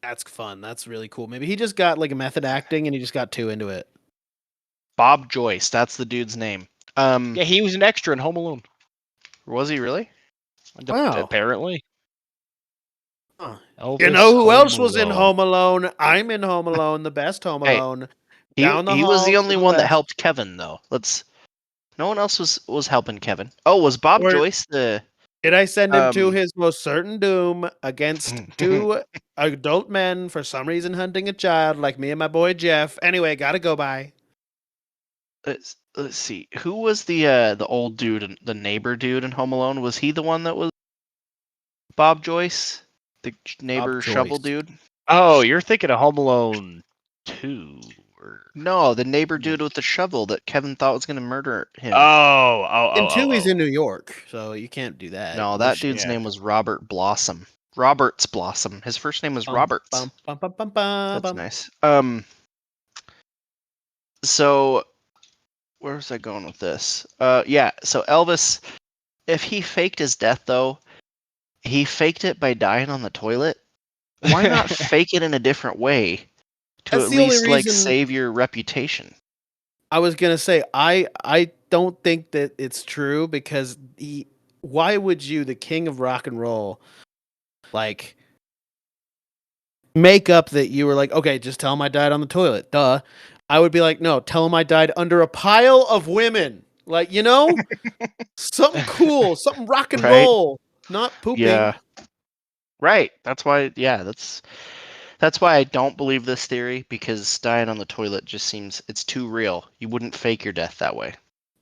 That's fun. That's really cool. Maybe he just got like a method acting, and he just got too into it. Bob Joyce. That's the dude's name. Yeah, he was an extra in Home Alone. Was he really? Wow. Apparently. Huh. Elvis You know who Home else was in Alone. Home Alone? I'm in Home Alone, the best Home Hey, Alone. He Down the was the hall only to the one that left. helped Kevin, though. No one else was helping Kevin. Oh, was Bob Or- Joyce the? Did I send him to his most certain doom against Hmm. two adult men for some reason hunting a child like me and my boy Jeff? Anyway, gotta go by. Let's see. Who was the old dude, the neighbor dude in Home Alone? Was he the one that was Bob Joyce, the neighbor shovel Joyce. dude? Oh, you're thinking of Home Alone 2. No, the neighbor dude with the shovel that Kevin thought was gonna murder him. And two, he's in New York, so you can't do that. No, that dude's name was Robert Blossom. Roberts Blossom. His first name was Roberts. That's nice. So where was I going with this? Yeah, so Elvis, if he faked his death though, he faked it by dying on the toilet. Why not fake it in a different way to That's at the only least like reason- save your reputation? I was gonna say I don't think that it's true because why would you, the king of rock and roll, like make up that you were like, okay, just tell him I died on the toilet. Duh. I would be like, no, tell him I died under a pile of women. Like, something cool, something rock and Right? roll, not pooping. Yeah. Right. That's why that's why I don't believe this theory, because dying on the toilet just seems it's too real. You wouldn't fake your death that way.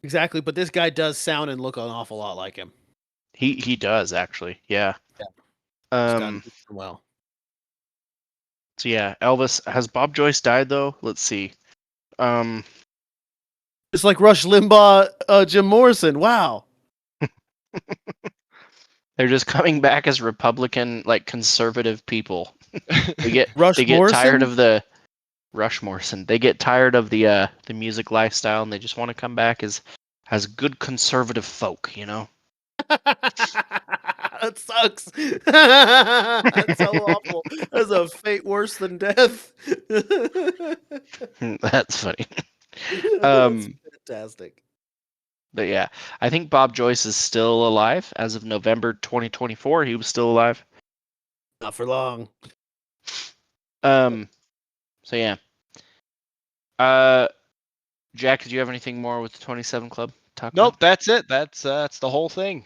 Exactly, but this guy does sound and look an awful lot like him. He does actually. Yeah. Yeah. It's Um. done well. So yeah, Elvis. Has Bob Joyce died though? Let's see. Um. It's like Rush Limbaugh, Jim Morrison. Wow. They're just coming back as Republican, like conservative people. Rush they get tired Morrison? of the Rush Morrison. They get tired of the music lifestyle, and they just want to come back as good conservative folk, you know. That sucks. That's so awful. That's a fate worse than death. That's funny. That's fantastic. But yeah, I think Bob Joyce is still alive as of November 2024. He was still alive. Not for long. So yeah. Jack, did you have anything more with the 27 Club? Talk Nope, about? that's it. That's the whole thing.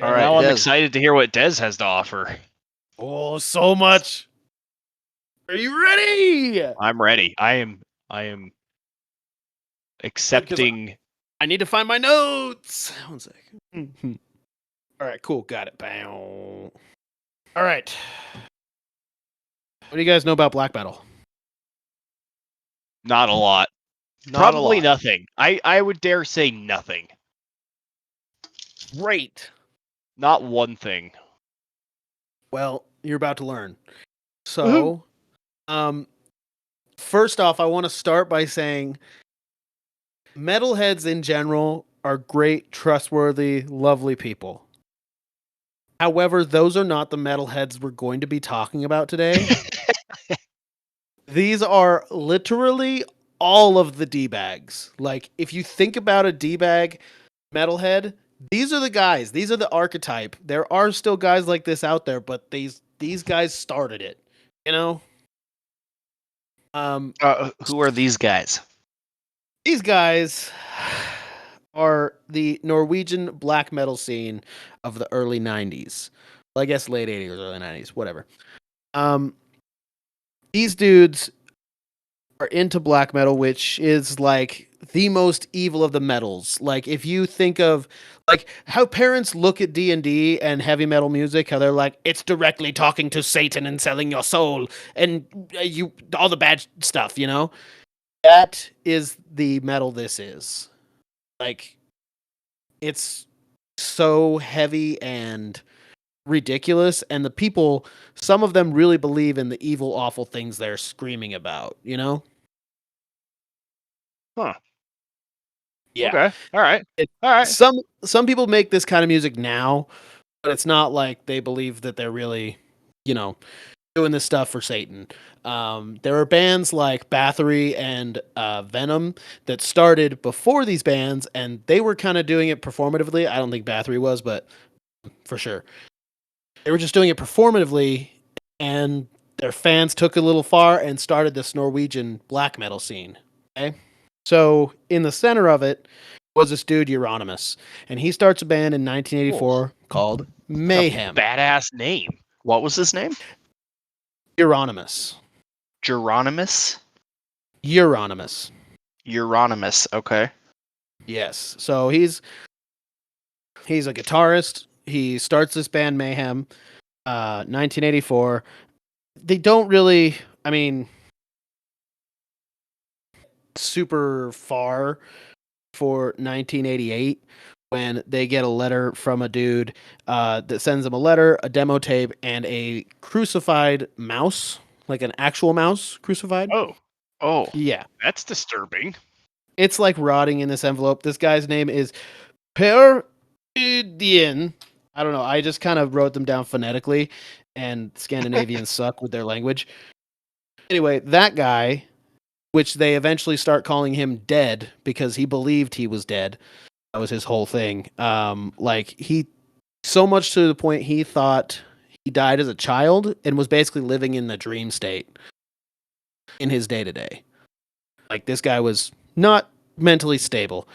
All right, Now I'm Des. excited to hear what Dez has to offer. Oh, so much. Are you ready? I'm ready. I am accepting. I need to find my notes. 1 second. All right, cool. Got it. Bow. All right. What do you guys know about black metal? Not a lot. Not Probably a lot. nothing. I would dare say nothing. Great. Not one thing. Well, you're about to learn. So, first off, I want to start by saying metalheads in general are great, trustworthy, lovely people. However, those are not the metalheads we're going to be talking about today. These are literally all of the D-bags. Like, if you think about a D-bag metalhead, these are the guys. These are the archetype. There are still guys like this out there, but these guys started it. You know? Who are these guys? These guys are the Norwegian black metal scene of the early 90s. Well, I guess late 80s, early 90s, whatever. These dudes are into black metal, which is like the most evil of the metals. Like if you think of like how parents look at D&D and heavy metal music, how they're like it's directly talking to Satan and selling your soul and you all the bad stuff, you know? That is the metal this is. Like it's so heavy and ridiculous, and the people, some of them really believe in the evil, awful things they're screaming about, you know? Huh. Yeah. Okay. All right. All right. Some people make this kind of music now, but it's not like they believe that they're really, you know, doing this stuff for Satan. There are bands like Bathory and Venom that started before these bands, and they were kind of doing it performatively. I don't think Bathory was, but for sure. They were just doing it performatively, and their fans took it a little far and started this Norwegian black metal scene. Okay? So in the center of it was this dude, Euronymous, and he starts a band in 1984 called Mayhem. Badass name. What was his name? Euronymous. Geronimus? Euronymous. Euronymous. Okay. Yes. So he's a guitarist. He starts this band Mayhem, 1984. They don't really, I mean, super far for 1988 when they get a letter from a dude that sends them a letter, a demo tape, and a crucified mouse, like an actual mouse crucified. Oh. Yeah. That's disturbing. It's like rotting in this envelope. This guy's name is Per Udien. I don't know. I just kind of wrote them down phonetically, and Scandinavians suck with their language. Anyway, that guy, which they eventually start calling him Dead because he believed he was dead. That was his whole thing. Like he, so much to the point he thought he died as a child and was basically living in the dream state in his day to day. Like this guy was not mentally stable.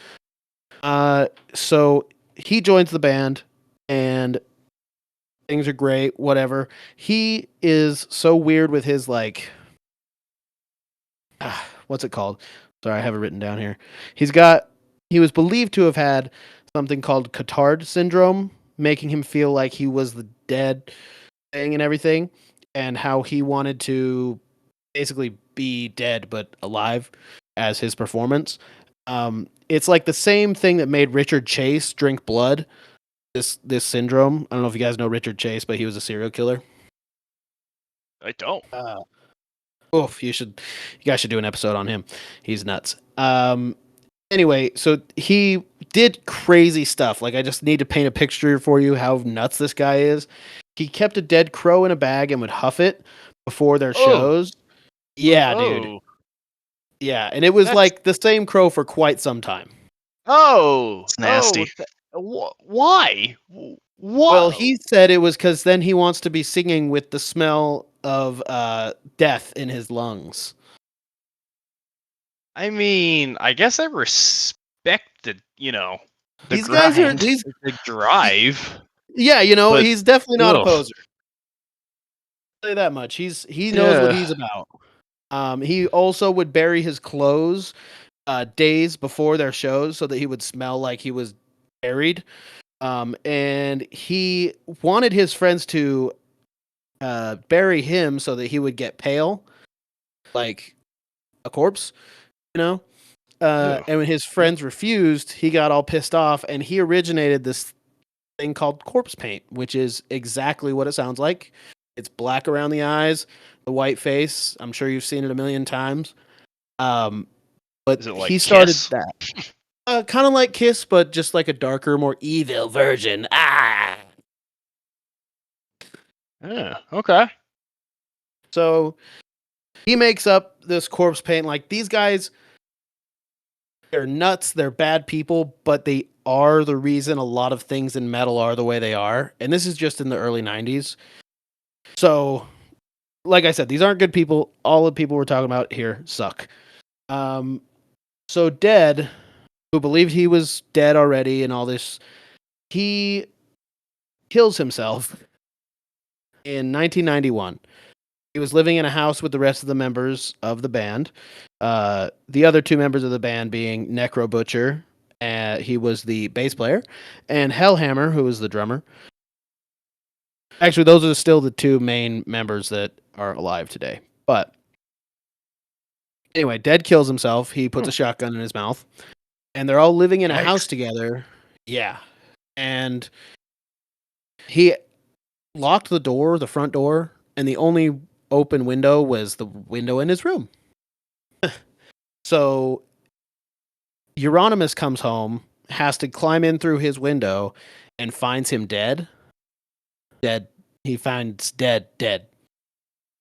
So he joins the band and things are great, whatever. He is so weird with his like what's it called? Sorry, I have it written down here. He was believed to have had something called Cotard syndrome, making him feel like he was the dead thing and everything, and how he wanted to basically be dead but alive as his performance. It's like the same thing that made Richard Chase drink blood. This syndrome. I don't know if you guys know Richard Chase, but he was a serial killer. I don't. Oof, you guys should do an episode on him. He's nuts. Anyway, so he did crazy stuff. Like, I just need to paint a picture for you how nuts this guy is. He kept a dead crow in a bag and would huff it before their shows. Yeah, dude. Yeah, and it was like the same crow for quite some time. It's nasty. Why? Whoa. Well, he said it was because then he wants to be singing with the smell of death in his lungs. I mean, I guess I respect the, the These grind, guys are these the drive. Yeah, but, he's definitely not a ugh. poser. I'll say that much. He knows what he's about. He also would bury his clothes days before their shows so that he would smell like he was buried. And he wanted his friends to bury him so that he would get pale, like a corpse, And when his friends refused, he got all pissed off, and he originated this thing called corpse paint, which is exactly what it sounds like. It's black around the eyes, the white face. I'm sure you've seen it a million times. But Is it like he started Kiss? that. Kind of like Kiss, but just like a darker, more evil version. Ah. Yeah. Okay. So he makes up this corpse paint. Like, these guys, they're nuts. They're bad people, but they are the reason a lot of things in metal are the way they are. And this is just in the early 90s. So, like I said, these aren't good people. All the people we're talking about here suck. So Dead, who believed he was dead already and all this, he kills himself in 1991. He was living in a house with the rest of the members of the band. The other two members of the band being Necro Butcher, he was the bass player, and Hellhammer, who was the drummer. Actually, those are still the two main members that are alive today. But anyway, Dead kills himself. He puts a shotgun in his mouth, and they're all living in a house together. Yeah. And he locked the front door, and the only open window was the window in his room. So Euronymous comes home, has to climb in through his window, and finds him dead. Dead. He finds dead.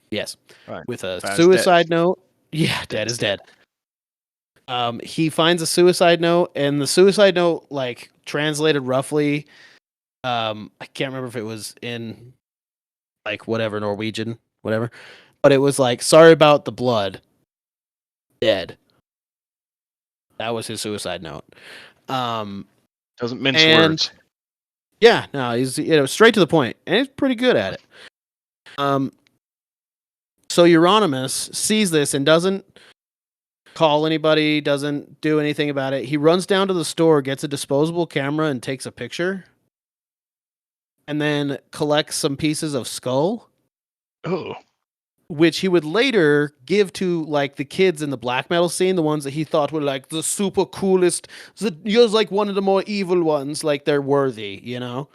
Yes. Right. With a suicide note. Yeah, dead is dead. He finds a suicide note, and the suicide note, like, translated roughly, I can't remember if it was in, like, whatever, Norwegian, whatever, but it was like, sorry about the blood, dead. That was his suicide note. Doesn't mince words. Yeah, no, he's straight to the point, and he's pretty good at it. So Euronymous sees this and doesn't call anybody, doesn't do anything about it. He runs down to the store, gets a disposable camera, and takes a picture. And then collects some pieces of skull. Oh. Which he would later give to, like, the kids in the black metal scene, the ones that he thought were, like, the super coolest. You're like one of the more evil ones, like, they're worthy, You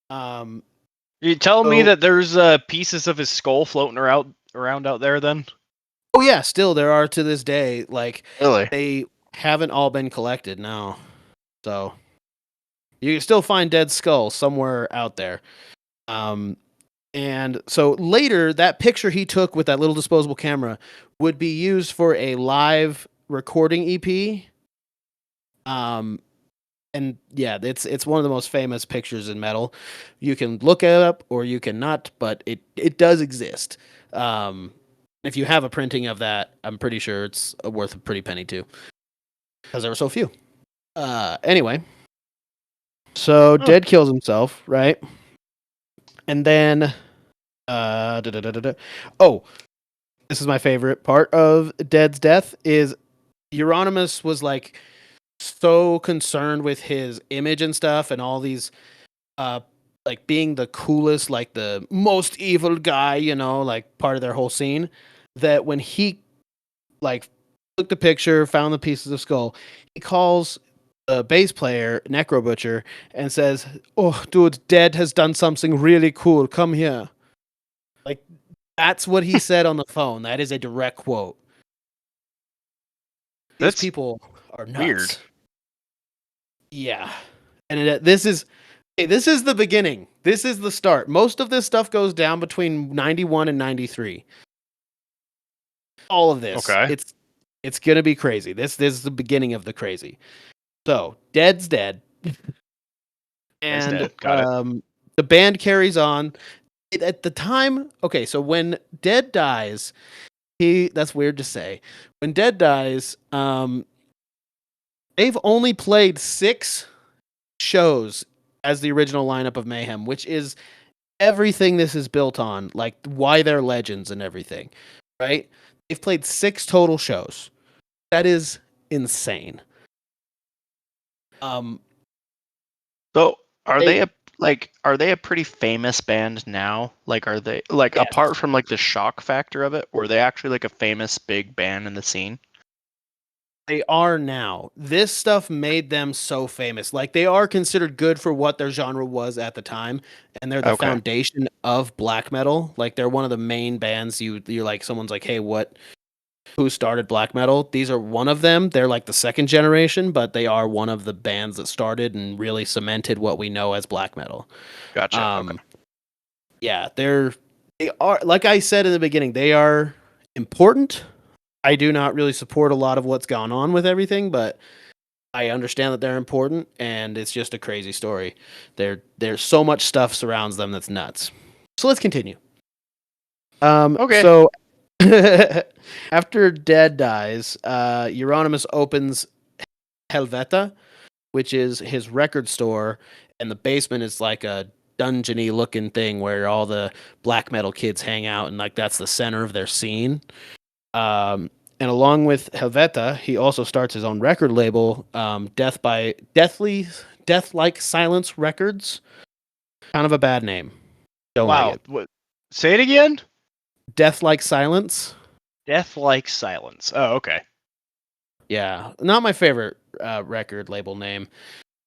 telling me that there's pieces of his skull floating around out there then? Oh yeah, still there are to this day. Like, Really? they haven't all been collected now. So you can still find dead skulls somewhere out there. And so later, that picture he took with that little disposable camera would be used for a live recording EP. And yeah, it's one of the most famous pictures in metal. You can look it up or you cannot, but it does exist. If you have a printing of that, I'm pretty sure it's worth a pretty penny too, because there were so few. Anyway, so Dead kills himself, right? And then, oh, this is my favorite part of Dead's death is Euronymous was like, so concerned with his image and stuff and all these uh like being the coolest, like the most evil guy, like part of their whole scene, that when he like took the picture, found the pieces of skull, he calls the bass player, Necro Butcher, and says, "Oh, dude, Dead has done something really cool. Come here." Like, that's what he said on the phone. That is a direct quote. These That's people are nuts. weird. Yeah. And this is the beginning. This is the start. Most of this stuff goes down between 91 and 93. All of this. Okay. It's going to be crazy. This is the beginning of the crazy. So, Dead's dead. And dead. Got it. the band carries on. At the time, okay, so when Dead dies, that's weird to say. When Dead dies, they've only played 6 shows as the original lineup of Mayhem, which is everything this is built on, like why they're legends and everything, right? They've played 6 total shows. That is insane. So are they a pretty famous band now? Like, are they like Yes. apart from like the shock factor of it, were they actually like a famous big band in the scene? They are now. This stuff made them so famous. Like, they are considered good for what their genre was at the time, and they're the Okay. foundation of black metal. Like, they're one of the main bands. You're like, someone's like, "Hey, who started black metal?" These are one of them. They're like the second generation, but they are one of the bands that started and really cemented what we know as black metal. Gotcha. Okay. Yeah, they are, like I said in the beginning, they are important. I do not really support a lot of what's gone on with everything, but I understand that they're important, and it's just a crazy story. There's so much stuff surrounds them that's nuts. So let's continue. Okay. So after Dead dies, Euronymous opens Helveta, which is his record store, and the basement is like a dungeony looking thing where all the black metal kids hang out, and like that's the center of their scene. And along with Helveta, he also starts his own record label, Death Like Silence Records. Kind of a bad name. Don't like Wow. it. What? Say it again. Death Like Silence. Death like silence. Oh, okay. Yeah, not my favorite record label name.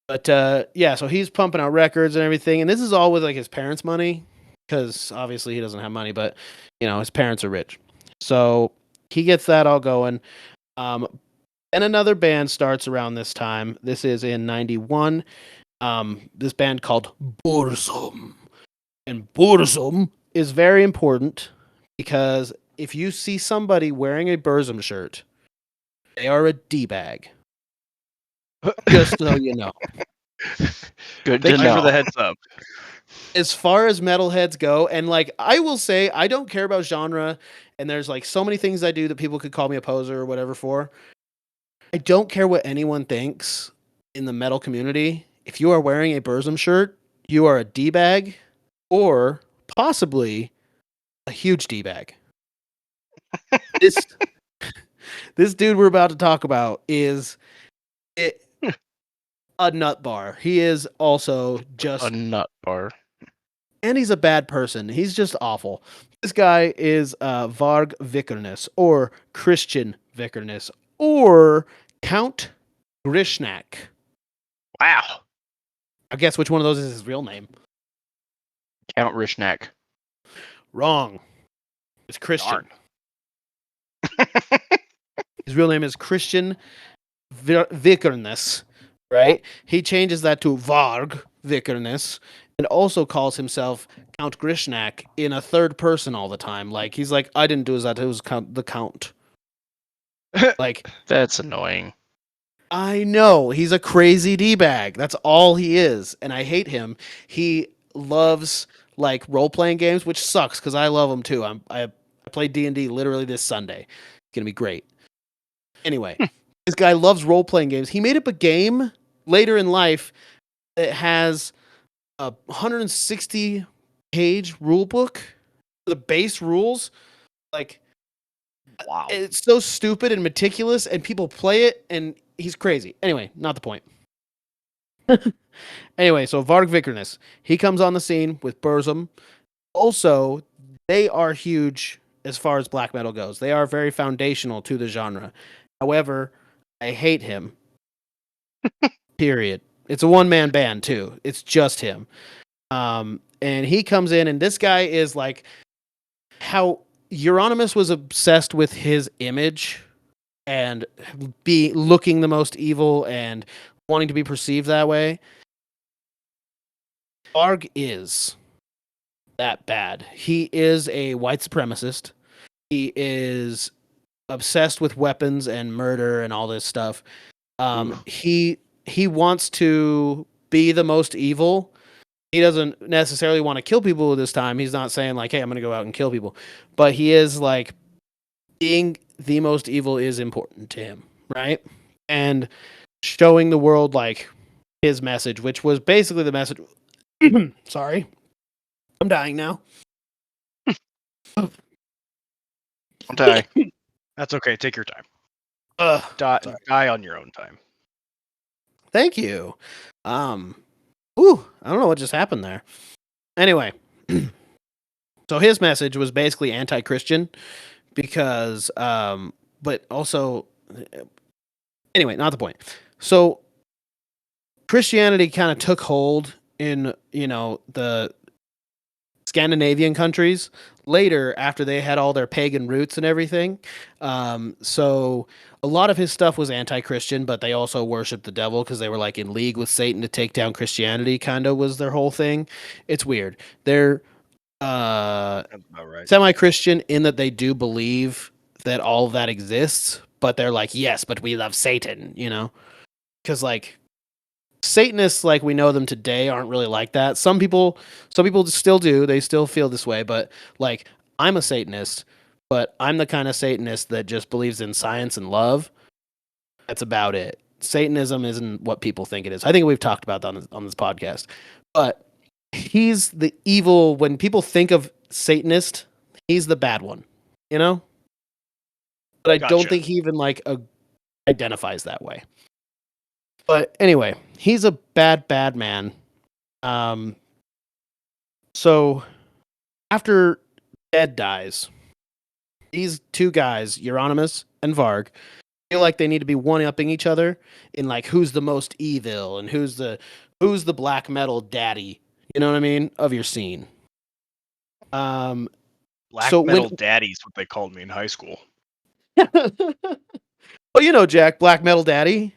But yeah, so he's pumping out records and everything, and this is all with like his parents' money, because obviously he doesn't have money, but his parents are rich. So he gets that all going. And another band starts around this time. This is in 91. This band called Burzum. And Burzum is very important because if you see somebody wearing a Burzum shirt, they are a D-bag. Just so you know. Good Thank to you know. for the heads up. As far as metalheads go, and like I will say, I don't care about genre, and there's like so many things I do that people could call me a poser or whatever for. I don't care what anyone thinks in the metal community. If you are wearing a Burzum shirt, you are a D-bag or possibly a huge D-bag. this this dude we're about to talk about is a nut bar. He is also just A nut bar. and he's a bad person. He's just awful. This guy is Varg Vikernes, or Christian Vikernes, or Count Grishnak. Wow. I guess which one of those is his real name? Count Rishnak. Wrong. It's Christian. Darn. His real name is Christian Vikernes, right? He changes that to Varg Vikernes and also calls himself Count Grishnak in a third person all the time. Like, he's like, I didn't do that. It was the Count. Like, That's annoying. I know. He's a crazy D-bag. That's all he is. And I hate him. He loves, like, role-playing games, which sucks because I love them too. I played D&D literally this Sunday. It's going to be great. Anyway, this guy loves role-playing games. He made up a game later in life that has a 160-page rule book. The base rules, like, Wow. It's so stupid and meticulous, and people play it, and he's crazy. Anyway, not the point. Anyway, so Varg Vikernes, he comes on the scene with Burzum. Also, they are huge as far as black metal goes. They are very foundational to the genre. However, I hate him. Period. It's a one-man band too. It's just him. And he comes in, and this guy is like how Euronymous was obsessed with his image and be looking the most evil and wanting to be perceived that way. Varg is that bad. He is a white supremacist. He is obsessed with weapons and murder and all this stuff. He wants to be the most evil. He doesn't necessarily want to kill people this time. He's not saying like, "Hey, I'm going to go out and kill people," but he is like, being the most evil is important to him, right? And showing the world like his message, which was basically the message. Sorry, I'm dying now. Don't die. That's okay. Take your time. Sorry. Die on your own time. Thank you. I don't know what just happened there. Anyway, so his message was basically anti-Christian because, but also, anyway, not the point. So Christianity kind of took hold in, the Scandinavian countries later after they had all their pagan roots and everything. So a lot of his stuff was anti-Christian, but they also worshiped the devil because they were like in league with Satan to take down Christianity, kind of was their whole thing. It's weird. They're That's about right. semi-Christian in that they do believe that all of that exists, but they're like, yes, but we love Satan, because like Satanists like we know them today aren't really like that. Some people still do. They still feel this way, but like I'm a Satanist, but I'm the kind of Satanist that just believes in science and love. That's about it. Satanism isn't what people think it is. I think we've talked about that on this podcast. But he's the evil when people think of Satanist, he's the bad one, But I don't Gotcha. think he even like identifies that way. But anyway, he's a bad man. So after Ed dies, these two guys, Euronymous and Varg, feel like they need to be one-upping each other in like who's the most evil and who's the black metal daddy, you know what I mean, of your scene. Black so metal daddy's what they called me in high school. Well, Jack, black metal daddy.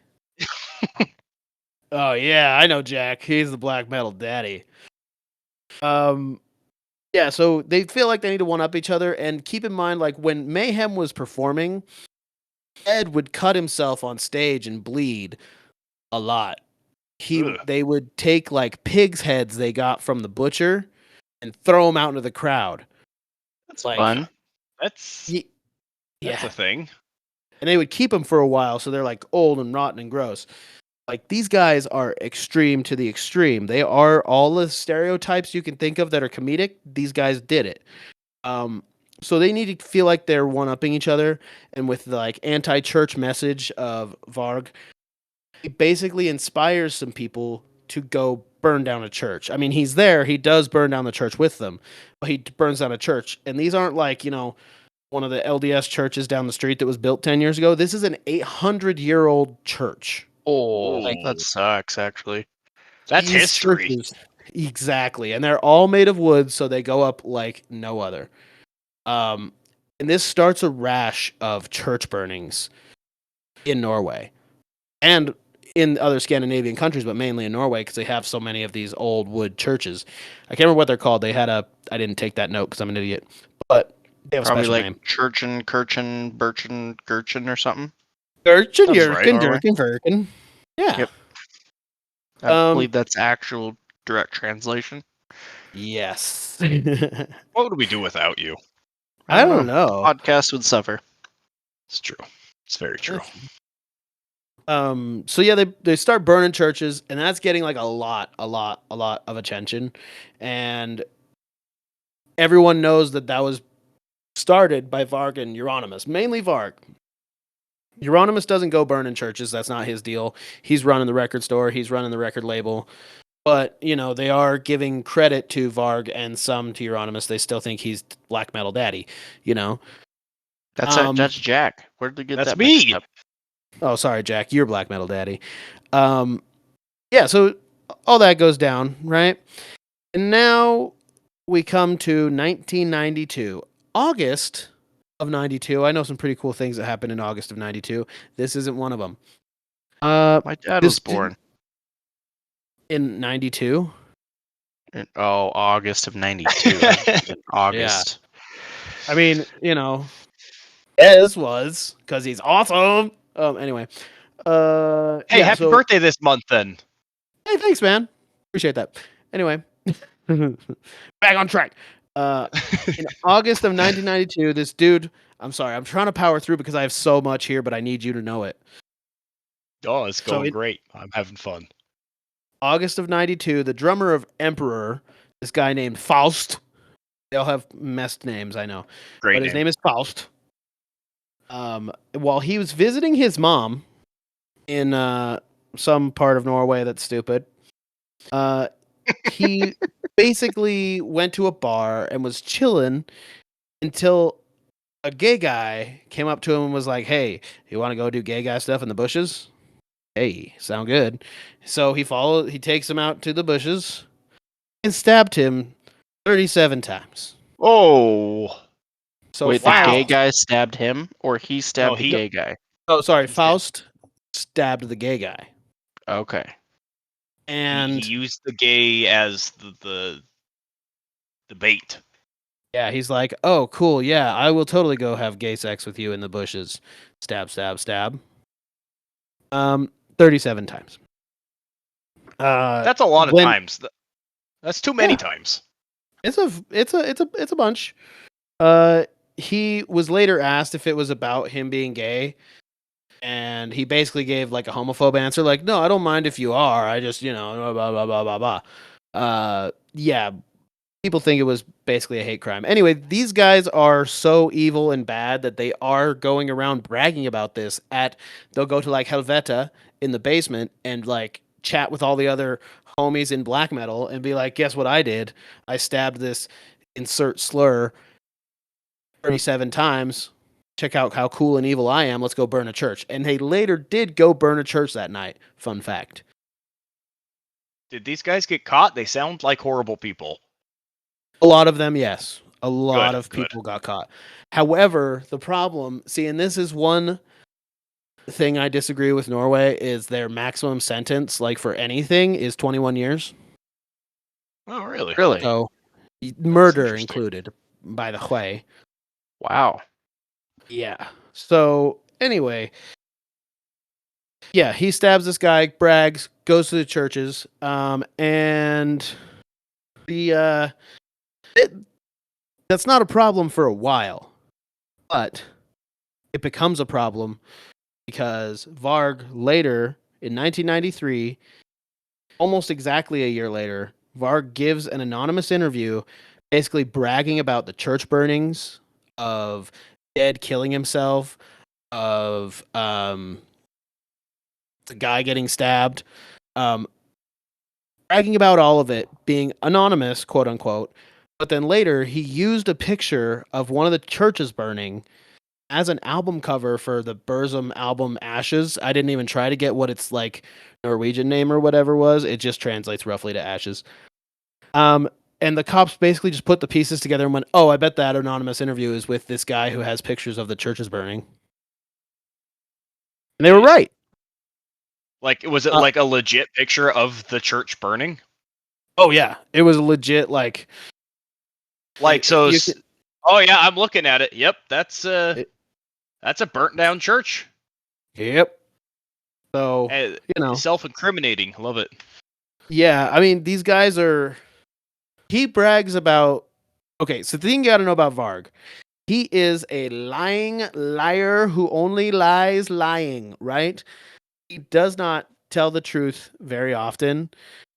Oh yeah, I know Jack. He's the black metal daddy. Yeah, so they feel like they need to one up each other, and keep in mind, like when Mayhem was performing, Ed would cut himself on stage and bleed a lot. They would take like pigs' heads they got from the butcher and throw them out into the crowd. That's like fun. That's yeah, a thing. And they would keep them for a while, so they're like old and rotten and gross. Like these guys are extreme to the extreme. They are all the stereotypes you can think of that are comedic. These guys did it. So they need to feel like they're one-upping each other. And with the like anti-church message of Varg, he basically inspires some people to go burn down a church. I mean, he's there. He does burn down the church with them, but he burns down a church. And these aren't like, one of the LDS churches down the street that was built 10 years ago. This is an 800-year-old church. Oh, that sucks, actually. That's history. Churches, exactly. And they're all made of wood, so they go up like no other. And this starts a rash of church burnings in Norway and in other Scandinavian countries, but mainly in Norway because they have so many of these old wood churches. I can't remember what they're called. I didn't take that note because I'm an idiot, but they have probably a special like name. Churchen, Kirchen, Birchen, Gerchen or something. Gerchen, Sounds Jurgen, right. Durkin, Verken. Yeah. Yep. I believe that's actual direct translation. Yes. What would we do without you? I don't know. The podcast would suffer. It's true. It's very true. So yeah, they start burning churches, and that's getting like a lot of attention, and everyone knows that was started by Varg and Euronymous, mainly Varg. Euronymous doesn't go burning churches. That's not his deal. He's running the record store. He's running the record label. But, they are giving credit to Varg and some to Euronymous. They still think he's black metal daddy, That's Jack. Where did they get That's that mixed me. up? Oh, sorry, Jack. You're black metal daddy. Yeah, so all that goes down, right? And now we come to 1992. August of 92. I know some pretty cool things that happened in August of 92. This isn't one of them. My dad this was born in 92. in August of '92. In August. I mean, Ez was because he's awesome. Anyway. Hey, yeah, happy birthday this month then. Hey, thanks, man. Appreciate that. Anyway, back on track. In August of 1992, this dude. I'm sorry, I'm trying to power through because I have so much here, but I need you to know it. Oh, it's So going it- great. I'm having fun. August of 92, the drummer of Emperor, this guy named Faust. They all have messed names, I know. Great But his name is Faust. While he was visiting his mom in some part of Norway that's stupid, he basically went to a bar and was chilling until a gay guy came up to him and was like, "Hey, you want to go do gay guy stuff in the bushes?" Hey, sound good. So he takes him out to the bushes and stabbed him 37 times. Oh. So Wait, Faust, the gay guy stabbed him, or he stabbed the he- gay guy? Oh, sorry, He's dead. Faust stabbed the gay guy. Okay. And he used the gay as the bait. yeah, he's like, "Oh, cool. Yeah, I will totally go have gay sex with you in the bushes." Stab, stab, stab. 37 times. That's a lot of Glenn- times. That's too many Yeah. times. It's a bunch. He was later asked if it was about him being gay, and he basically gave like a homophobe answer, like, "No, I don't mind if you are. I just, blah blah blah blah blah." Yeah, people think it was basically a hate crime. Anyway, these guys are so evil and bad that they are going around bragging about this. They'll go to like Helveta in the basement and like chat with all the other homies in black metal and be like, "Guess what I did? I stabbed this insert slur 37 times. Check out how cool and evil I am. Let's go burn a church." And they later did go burn a church that night. Fun fact. Did these guys get caught? They sound like horrible people. A lot of them, yes. A lot Good, of good. people got caught. However, the problem, and this is one thing I disagree with Norway, is their maximum sentence, like for anything, is 21 years. Oh, really? Really? So, murder interesting. included, by the way. Wow. Yeah. So, anyway, yeah, he stabs this guy, brags, goes to the churches, and that's not a problem for a while, but it becomes a problem because Varg later in 1993, almost exactly a year later, Varg gives an anonymous interview basically bragging about the church burnings, of Dead killing himself, of the guy getting stabbed, bragging about all of it, being anonymous, quote unquote. But then later, he used a picture of one of the churches burning as an album cover for the Burzum album Ashes. I didn't even try to get what its like Norwegian name or whatever was. It just translates roughly to ashes. And the cops basically just put the pieces together and went, "Oh, I bet that anonymous interview is with this guy who has pictures of the churches burning." And they were right. Like, was it Uh, like a legit picture of the church burning? Oh yeah, it was legit. Like So. you could- Oh yeah, I'm looking at it. Yep, that's a burnt down church. Yep. So Self-incriminating. Love it. yeah, I mean these guys are. He brags about. Okay, so the thing you got to know about Varg, he is a lying liar who only lies lying. Right? He does not tell the truth very often,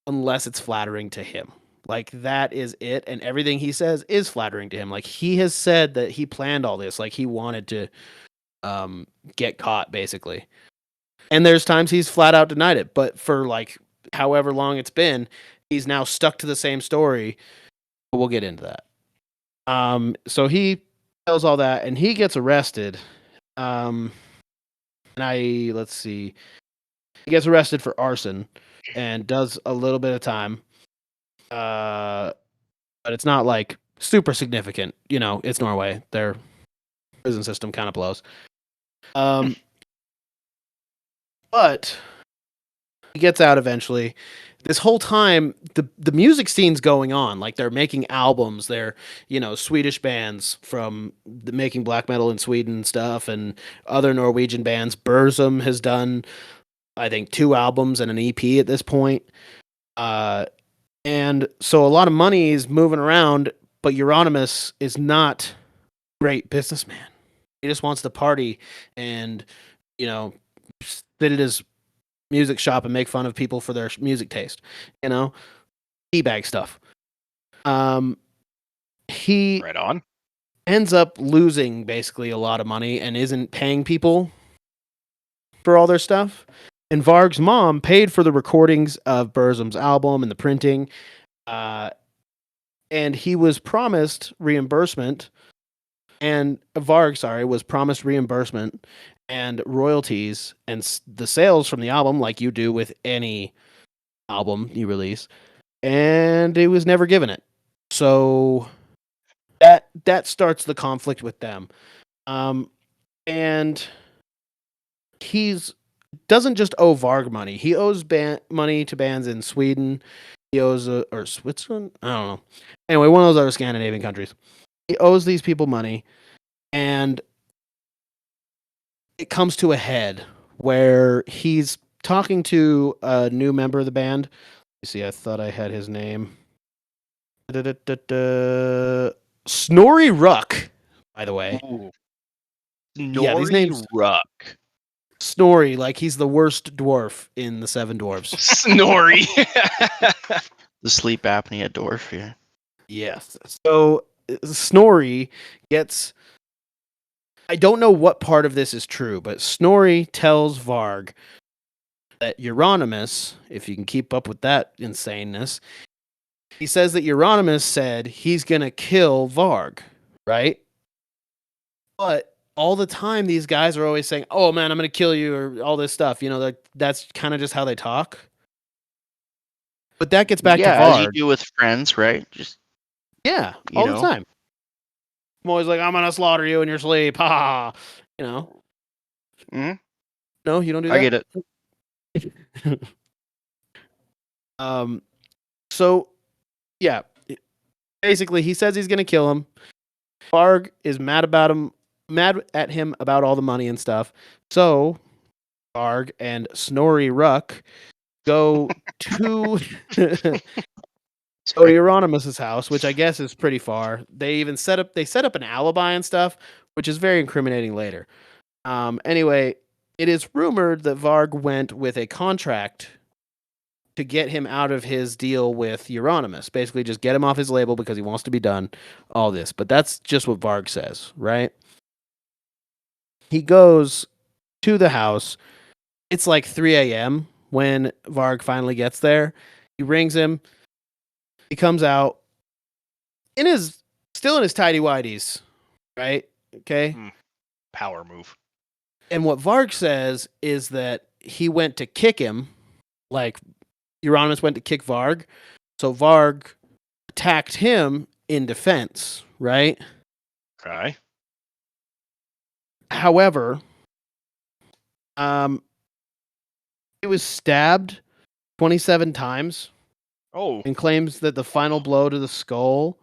unless it's flattering to him. Like that is it, and everything he says is flattering to him. Like he has said that he planned all this, like he wanted to get caught basically. And there's times he's flat out denied it, but for like however long it's been, he's now stuck to the same story. We'll get into that. So he tells all that and he gets arrested. And let's see. He gets arrested for arson and does a little bit of time. But it's not like super significant. You know, it's Norway. Their prison system kind of blows. But he gets out eventually. This whole time, the music scene's going on. Like they're making albums. They're Swedish bands from making black metal in Sweden and stuff, and other Norwegian bands. Burzum has done, I think, 2 albums and an EP at this point. And so a lot of money is moving around, but Euronymous is not a great businessman. He just wants to party and, sit at his music shop and make fun of people for their music taste, teabag stuff. He Right on. ends up losing basically a lot of money and isn't paying people for all their stuff. And Varg's mom paid for the recordings of Burzum's album and the printing. And he was promised reimbursement. And Varg, was promised reimbursement and royalties and the sales from the album, like you do with any album you release. And he was never given it. So that starts the conflict with them. And he's doesn't just owe Varg money. He owes money to bands in Sweden. He owes or Switzerland. I don't know. Anyway, one of those other Scandinavian countries. He owes these people money, and it comes to a head where he's talking to a new member of the band. You see, I thought I had his name. Snorri Ruck, by the way. Ooh. Yeah, these names. Ruck. Snorri, like he's the worst dwarf in the Seven Dwarfs. Snorri. The sleep apnea dwarf here. Yes. So Snorri gets. I don't know what part of this is true, but Snorri tells Varg that Euronymous, if you can keep up with that insaneness, he says that Euronymous said he's going to kill Varg, right? But all the time, these guys are always saying, "Oh man, I'm going to kill you," or all this stuff. That's kind of just how they talk. But that gets back to Varg. As you do with friends, right? Just all the time. I'm always like, "I'm going to slaughter you in your sleep," ha, Mm-hmm. No, you don't do that. I get it. So, yeah. Basically, he says he's going to kill him. Varg is mad at him about all the money and stuff. So, Varg and Snorri Ruck go to Euronymous' house, which I guess is pretty far. They even set up an alibi and stuff, which is very incriminating later. Anyway, it is rumored that Varg went with a contract to get him out of his deal with Euronymous. Basically, just get him off his label because he wants to be done. All this. But that's just what Varg says, right? He goes to the house. It's like 3 a.m. when Varg finally gets there. He rings him. He comes out still in his tidy whities, right? Okay. Power move. And what Varg says is that he went to kick him, like Euronymous went to kick Varg. So Varg attacked him in defense, right? Okay. However, he was stabbed 27 times. Oh. And claims that the final blow to the skull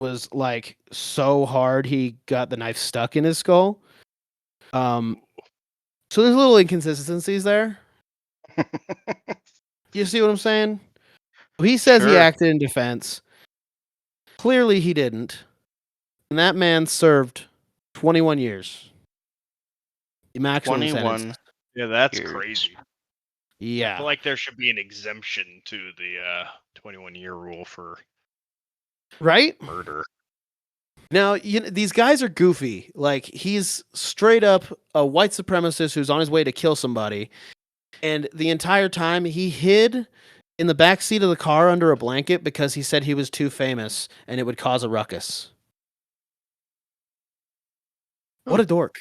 was like so hard he got the knife stuck in his skull. So there's little inconsistencies there. You see what I'm saying? He says he acted in defense. Clearly he didn't. And that man served 21 years. The maximum 21. sentence. Yeah, that's years. crazy. Yeah. I feel like there should be an exemption to the 21-year rule for Right? Murder. Now, these guys are goofy. Like, he's straight up a white supremacist who's on his way to kill somebody. And the entire time, he hid in the back seat of the car under a blanket because he said he was too famous and it would cause a ruckus. What a dork.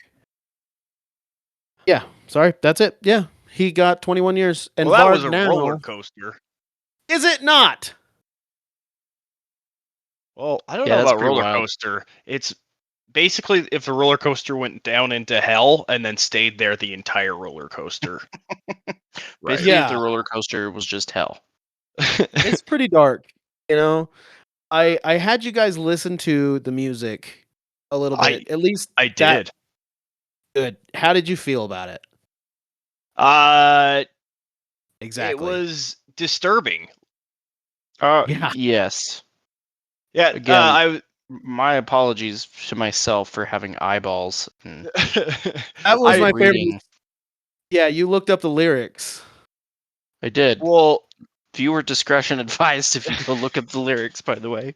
Yeah, sorry. That's it. Yeah. He got 21 years. And Well, that Varg was a now, roller coaster. is it not? Well, I don't Yeah, know that's about pretty roller wild. coaster. It's basically if the roller coaster went down into hell and then stayed there the entire roller coaster. Basically, Yeah. if the roller coaster was just hell. It's pretty dark. You know, I had you guys listen to the music a little bit. At least I that did. good. How did you feel about it? It Exactly. was disturbing. Yeah. Yes. Yeah, Again, my apologies to myself for having eyeballs. And That was my favorite. reading. Yeah, you looked up the lyrics. I did. well, Viewer discretion advised if you go look up the lyrics, by the way.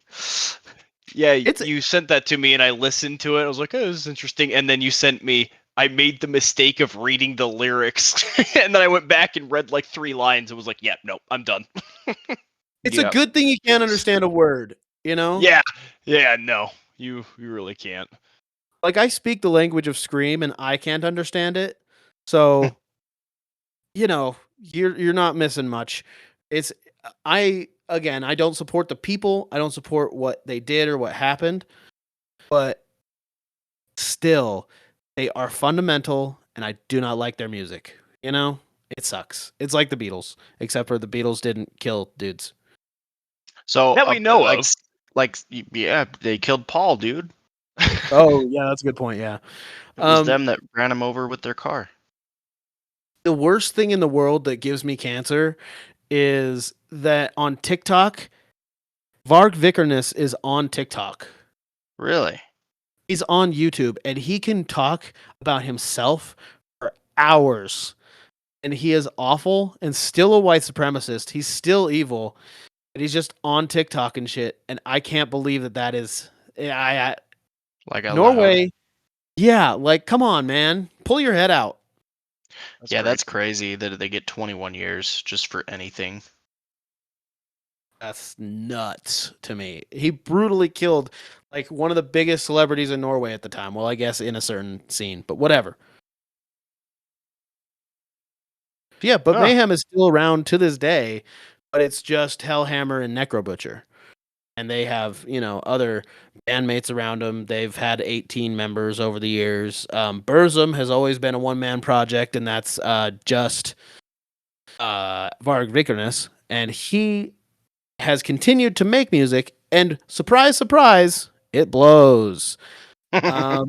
yeah, It's- you sent that to me and I listened to it. I was like, oh, this is interesting. And then you sent me, I made the mistake of reading the lyrics. And then I went back and read like 3 lines and was like, yeah, nope, I'm done. It's Yeah. a good thing you can't understand a word, you know? Yeah, no, you really can't. Like, I speak the language of Scream and I can't understand it. So, you know, you're not missing much. It's I don't support the people. I don't support what they did or what happened. But still, they are fundamental and I do not like their music. You know? It sucks. It's like the Beatles, except for the Beatles didn't kill dudes. So That we know like, of. yeah, they killed Paul, dude. Oh, yeah, that's a good point. Yeah. It was them that ran him over with their car. The worst thing in the world that gives me cancer is that on TikTok, Varg Vikernes is on TikTok. Really? He's on YouTube and he can talk about himself for hours. And he is awful and still a white supremacist. He's still evil. And he's just on TikTok and shit. And I can't believe that is. Like Norway. Yeah, like, come on, man. Pull your head out. That's crazy that they get 21 years just for anything. That's nuts to me. He brutally killed like one of the biggest celebrities in Norway at the time. Well, I guess in a certain scene, but whatever. Yeah, but Mayhem is still around to this day, but it's just Hellhammer and Necro Butcher. And they have, other bandmates around them. They've had 18 members over the years. Burzum has always been a one-man project, and that's just Varg Vikernes. And he has continued to make music, and surprise, surprise, it blows. I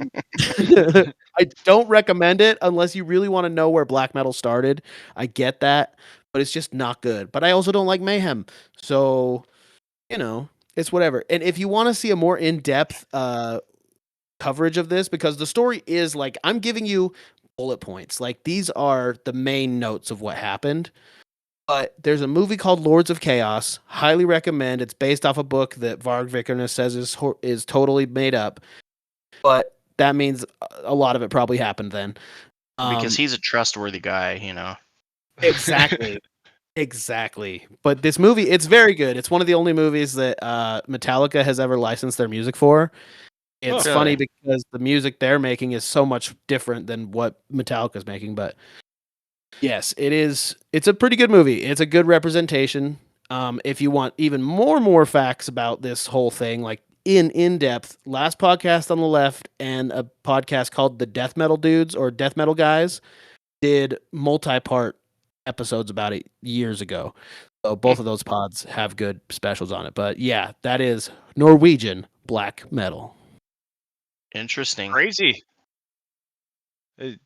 don't recommend it unless you really want to know where black metal started. I get that, but it's just not good. But I also don't like Mayhem, so it's whatever. And if you want to see a more in-depth coverage of this, because the story is like, I'm giving you bullet points. Like, these are the main notes of what happened. But there's a movie called Lords of Chaos. Highly recommend. It's based off a book that Varg Vikernes says is totally made up. But that means a lot of it probably happened then. Because he's a trustworthy guy, Exactly. Exactly. But this movie, it's very good. It's one of the only movies that Metallica has ever licensed their music for. It's funny because the music they're making is so much different than what Metallica's making. But yes, it is. It's a pretty good movie. It's a good representation. If you want even more facts about this whole thing, like in depth, last podcast on the left and a podcast called The Death Metal Dudes or Death Metal Guys did multi-part episodes about it years ago. So both of those pods have good specials on it. But yeah, that is Norwegian black metal. Interesting. Crazy. It's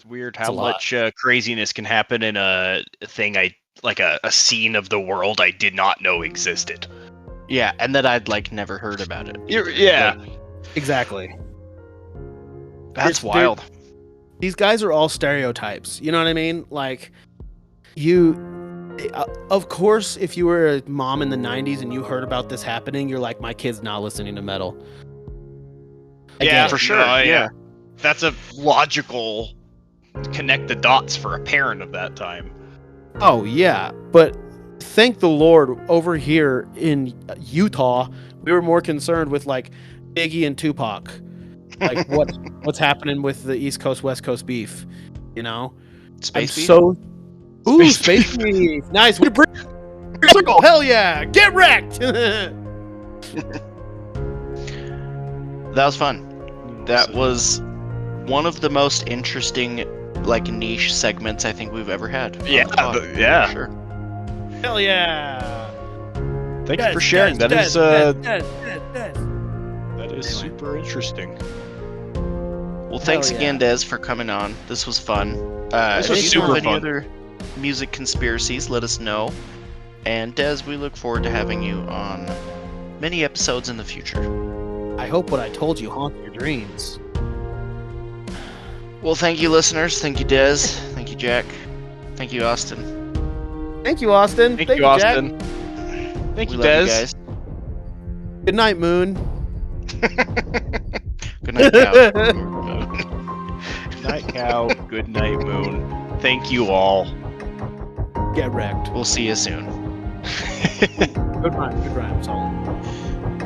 weird how much craziness can happen in a thing like a scene of the world I did not know existed. Yeah, and that I'd never heard about it. Yeah. Exactly. That's wild. These guys are all stereotypes. You know what I mean? Like, Of course, if you were a mom in the 90s and you heard about this happening, you're like, my kid's not listening to metal. I Yeah, get it. for sure. no, Yeah. That's a logical connect the dots for a parent of that time. Oh, yeah. But thank the Lord, over here in Utah, we were more concerned with like Biggie and Tupac. Like what's happening with the East Coast, West Coast beef, you know? Space beef? Ooh, Space space beef. Nice. We bring circle. Hell yeah. Get wrecked. That was fun. That was one of the most interesting, like, niche segments I think we've ever had. on Yeah, the pod, yeah. for sure. Hell yeah. Thank you for sharing. That is super interesting. Well, thanks Hell again, yeah. Des, for coming on. This was fun. This If was you super have any fun. other music conspiracies, let us know. And Des, we look forward to having you on many episodes in the future. I hope what I told you haunts your dreams. Well, thank you, listeners. Thank you, Des. Thank you, Jack. Thank you, Austin. Thank you, Austin. Thank you, Austin. Jack. Thank We you, love Des. you guys. Good night, Moon. Good night, Cow. Night cow. Good night, moon. Thank you all. Get wrecked. We'll see you soon. Good rhyme. Solid.